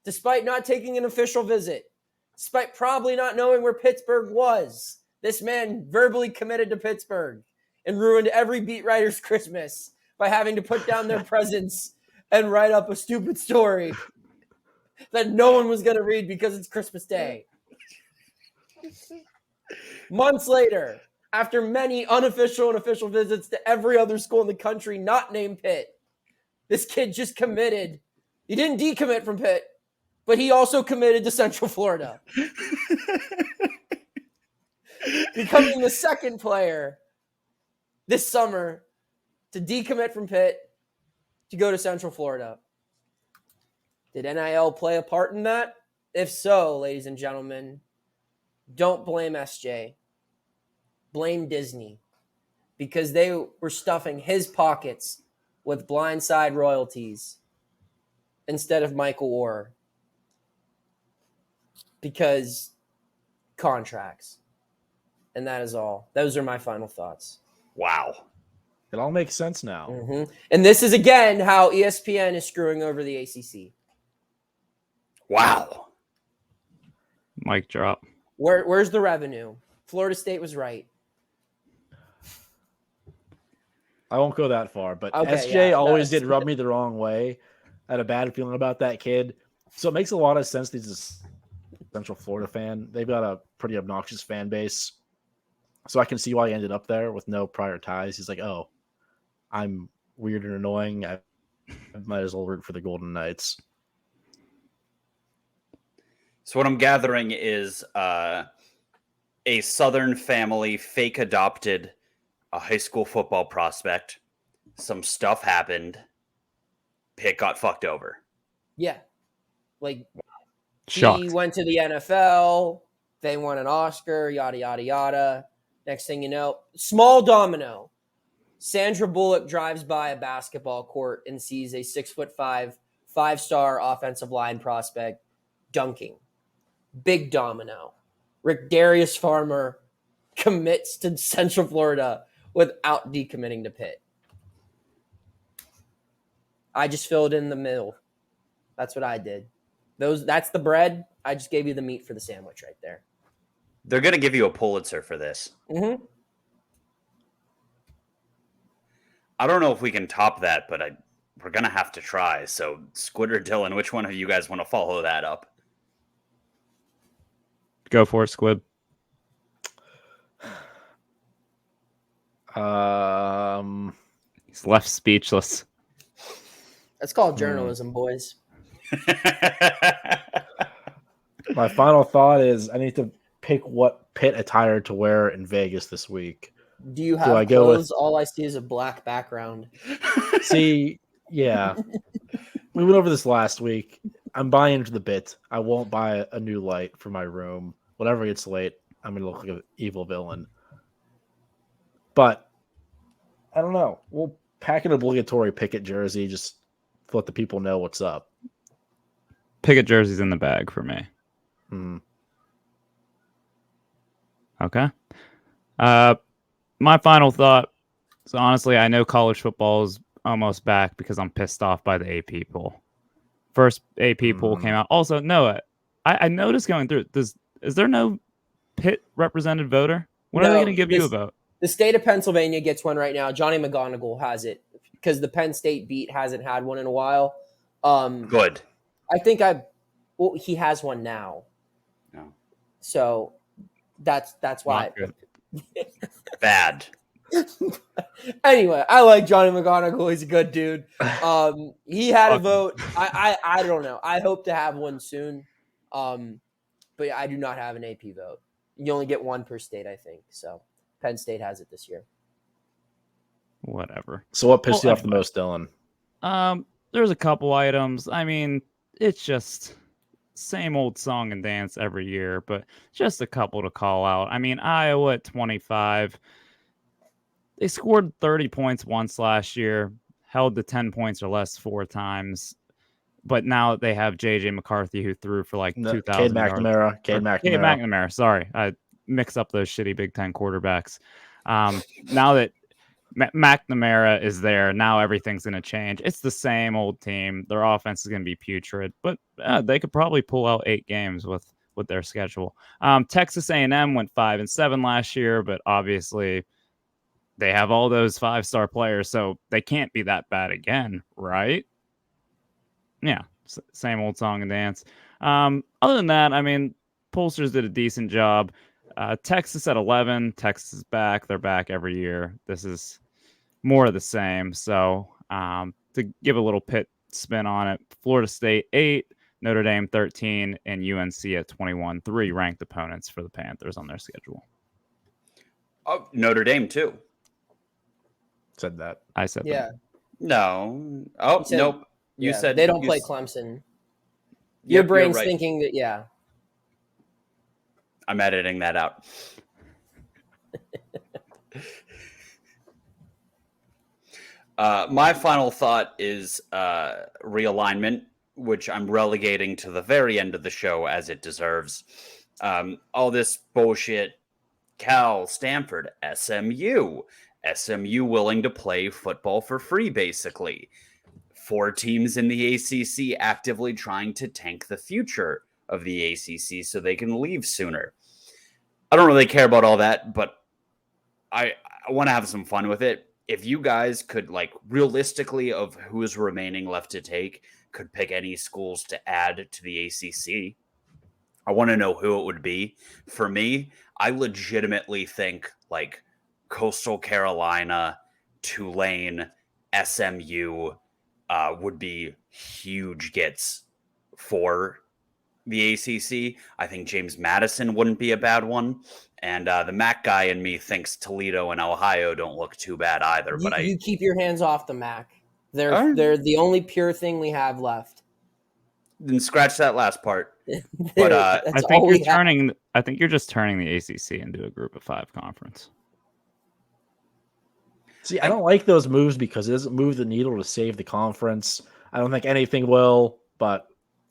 despite not taking an official visit, despite probably not knowing where Pittsburgh was, this man verbally committed to Pittsburgh and ruined every beat writer's Christmas by having to put down their presents and write up a stupid story that no one was going to read because it's Christmas Day. Months later, after many unofficial and official visits to every other school in the country not named Pitt, this kid just committed. He didn't decommit from Pitt, but he also committed to Central Florida. Becoming the second player this summer to decommit from Pitt to go to Central Florida. Did NIL play a part in that? If so, ladies and gentlemen, don't blame SJ. Blame Disney, because they were stuffing his pockets with blindside royalties instead of Michael Orr. Because contracts. And that is all. Those are my final thoughts. Wow. It all makes sense now. Mm-hmm. And this is, again, how ESPN is screwing over the ACC. Wow. Mic drop. Where's the revenue? Florida State was right. I won't go that far, but okay, SJ always did rub me the wrong way. I had a bad feeling about that kid. So it makes a lot of sense that he's a Central Florida fan. They've got a pretty obnoxious fan base. So I can see why he ended up there with no prior ties. He's like, oh, I'm weird and annoying. I might as well root for the Golden Knights. So what I'm gathering is a Southern family fake adopted a high school football prospect. Some stuff happened. Pitt got fucked over. Yeah. Like, shocked. He went to the NFL. They won an Oscar, yada, yada, yada. Next thing you know, small domino. Sandra Bullock drives by a basketball court and sees a 6'5", 5-star offensive line prospect dunking. Big domino. Rick Farmer commits to Central Florida without decommitting to Pitt. I just filled in the middle. That's what I did. That's the bread. I just gave you the meat for the sandwich right there. They're going to give you a Pulitzer for this. Mm-hmm. I don't know if we can top that, but we're going to have to try. So Squid or Dylan, which one of you guys want to follow that up? Go for it, Squid. He's left speechless. That's called journalism, boys. My final thought is I need to pick what Pitt attire to wear in Vegas this week. Do you have clothes? All I see is a black background. See, yeah. We went over this last week. I'm buying into the bit. I won't buy a new light for my room. Whenever it's late, I'm going to look like an evil villain. But I don't know. We'll pack an obligatory Pickett jersey just to let the people know what's up. Pickett jersey's in the bag for me. Okay. My final thought is honestly, I know college football is almost back because I'm pissed off by the AP poll. First AP poll came out. Also, Noah, I noticed going through is there no Pitt represented voter? When are they going to give you a vote? The state of Pennsylvania gets one right now. Johnny McGonigal has it because the Penn State beat hasn't had one in a while. Good. I think he has one now. No. So that's why. Bad. Anyway, I like Johnny McGonigal. He's a good dude. He had a vote. I don't know. I hope to have one soon. But I do not have an AP vote. You only get one per state, I think. So Penn State has it this year. Whatever. So what pissed you off the most, Dylan? There's a couple items. I mean, it's just same old song and dance every year, but just a couple to call out. I mean, Iowa at 25. They scored 30 points once last year, held to 10 points or less 4 times. But now they have J.J. McCarthy, who threw for like 2,000 yards. Cade McNamara. Sorry, I mix up those shitty Big Ten quarterbacks. Now that McNamara is there, now everything's going to change. It's the same old team. Their offense is going to be putrid, but they could probably pull out 8 games with their schedule. Texas A&M went 5-7 last year, but obviously they have all those 5-star players, so they can't be that bad again, right? Yeah, same old song and dance. Other than that, I mean, pollsters did a decent job. Texas at 11. Texas is back. They're back every year. This is more of the same. So to give a little Pitt spin on it, Florida State 8, Notre Dame 13, and UNC at 21. 3 ranked opponents for the Panthers on their schedule. Oh, Notre Dame too. Said that. I said that. No. Oh, nope. You said they don't play Clemson. Your brain's thinking that, yeah. I'm editing that out. My final thought is realignment, which I'm relegating to the very end of the show as it deserves. All this bullshit, Cal, Stanford, SMU willing to play football for free, basically. 4 teams in the ACC actively trying to tank the future of the ACC so they can leave sooner. I don't really care about all that, but I want to have some fun with it. If you guys could, like, realistically, of who's remaining left to take, could pick any schools to add to the ACC, I want to know who it would be. For me, I legitimately think, like, Coastal Carolina, Tulane, SMU would be huge gets for the ACC. I think James Madison wouldn't be a bad one. And the MAC guy in me thinks Toledo and Ohio don't look too bad either. But you keep your hands off the MAC. They're the only pure thing we have left. Then scratch that last part. But I think you're just turning the ACC into a Group of 5 conference. See, I don't like those moves because it doesn't move the needle to save the conference. I don't think anything will, but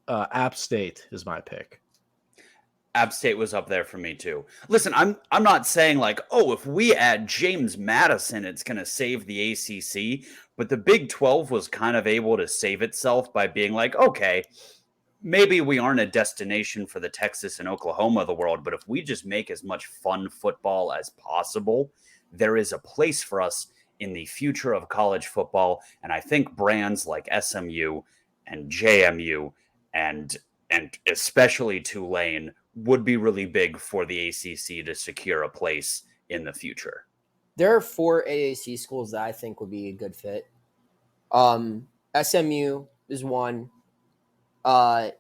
App State is my pick. App State was up there for me too. Listen, I'm not saying like, oh, if we add James Madison, it's going to save the ACC. But the Big 12 was kind of able to save itself by being like, okay, maybe we aren't a destination for the Texas and Oklahoma of the world, but if we just make as much fun football as possible, there is a place for us in the future of college football. And I think brands like SMU and JMU and especially Tulane would be really big for the ACC to secure a place in the future. There are 4 AAC schools that I think would be a good fit. SMU is one.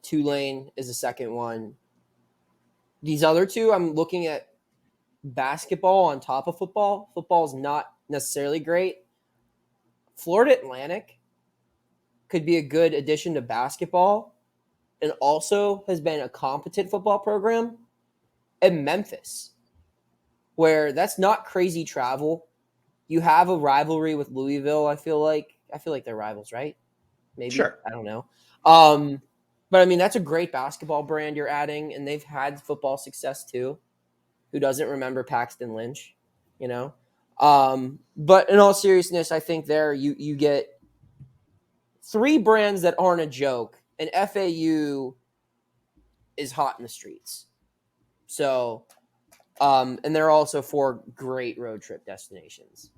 Tulane is the second one. These other 2, I'm looking at basketball on top of football. Football is not necessarily great. Florida Atlantic could be a good addition to basketball and also has been a competent football program. And Memphis, where that's not crazy travel. You have a rivalry with Louisville, I feel like they're rivals, right? Maybe. Sure. I don't know. But I mean, that's a great basketball brand you're adding, and they've had football success too. Who doesn't remember Paxton Lynch, you know? But in all seriousness, I think there you get 3 brands that aren't a joke, and FAU is hot in the streets. So, and there are also 4 great road trip destinations.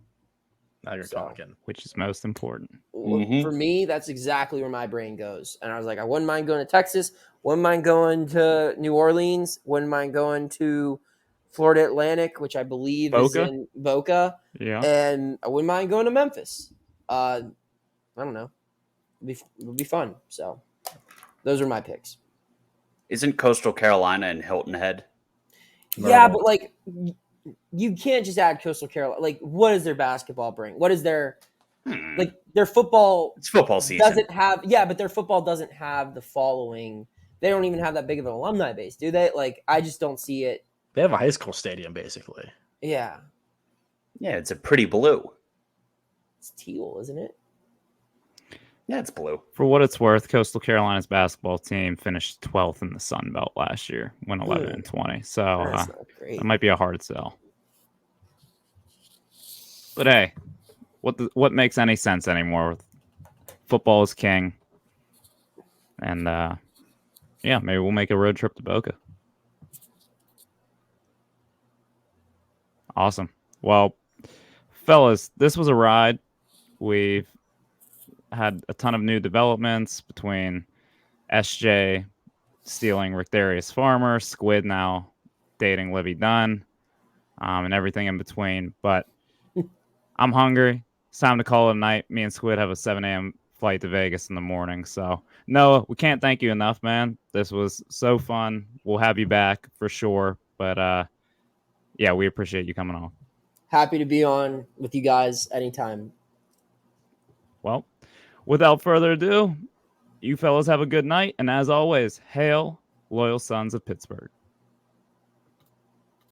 Now you're talking. Which is most important. For me, that's exactly where my brain goes. And I was like, I wouldn't mind going to Texas, wouldn't mind going to New Orleans, wouldn't mind going to Florida Atlantic, which I believe is in Boca. Yeah. And I wouldn't mind going to Memphis. I don't know. It would be fun. So those are my picks. Isn't Coastal Carolina and Hilton Head? Yeah, but like you can't just add Coastal Carolina. Like, what does their basketball bring? What is their like their football? It's football season. Doesn't have but their football doesn't have the following. They don't even have that big of an alumni base, do they? Like, I just don't see it. They have a high school stadium, basically. Yeah. Yeah, it's a pretty blue. It's teal, isn't it? Yeah, it's blue. For what it's worth, Coastal Carolina's basketball team finished 12th in the Sun Belt last year, went 11-20. So that might be a hard sell. But hey, what makes any sense anymore? Football is king, and maybe we'll make a road trip to Boca. Awesome. Well, fellas, this was a ride. We've had a ton of new developments between SJ stealing Rick Darius Farmer, Squid now dating Livy Dunn, and everything in between. But I'm hungry. It's time to call it a night. Me and Squid have a 7 a.m. flight to Vegas in the morning. So, Noah, we can't thank you enough, man. This was so fun. We'll have you back for sure. But, we appreciate you coming on. Happy to be on with you guys anytime. Well, without further ado, you fellas have a good night. And as always, hail, loyal sons of Pittsburgh.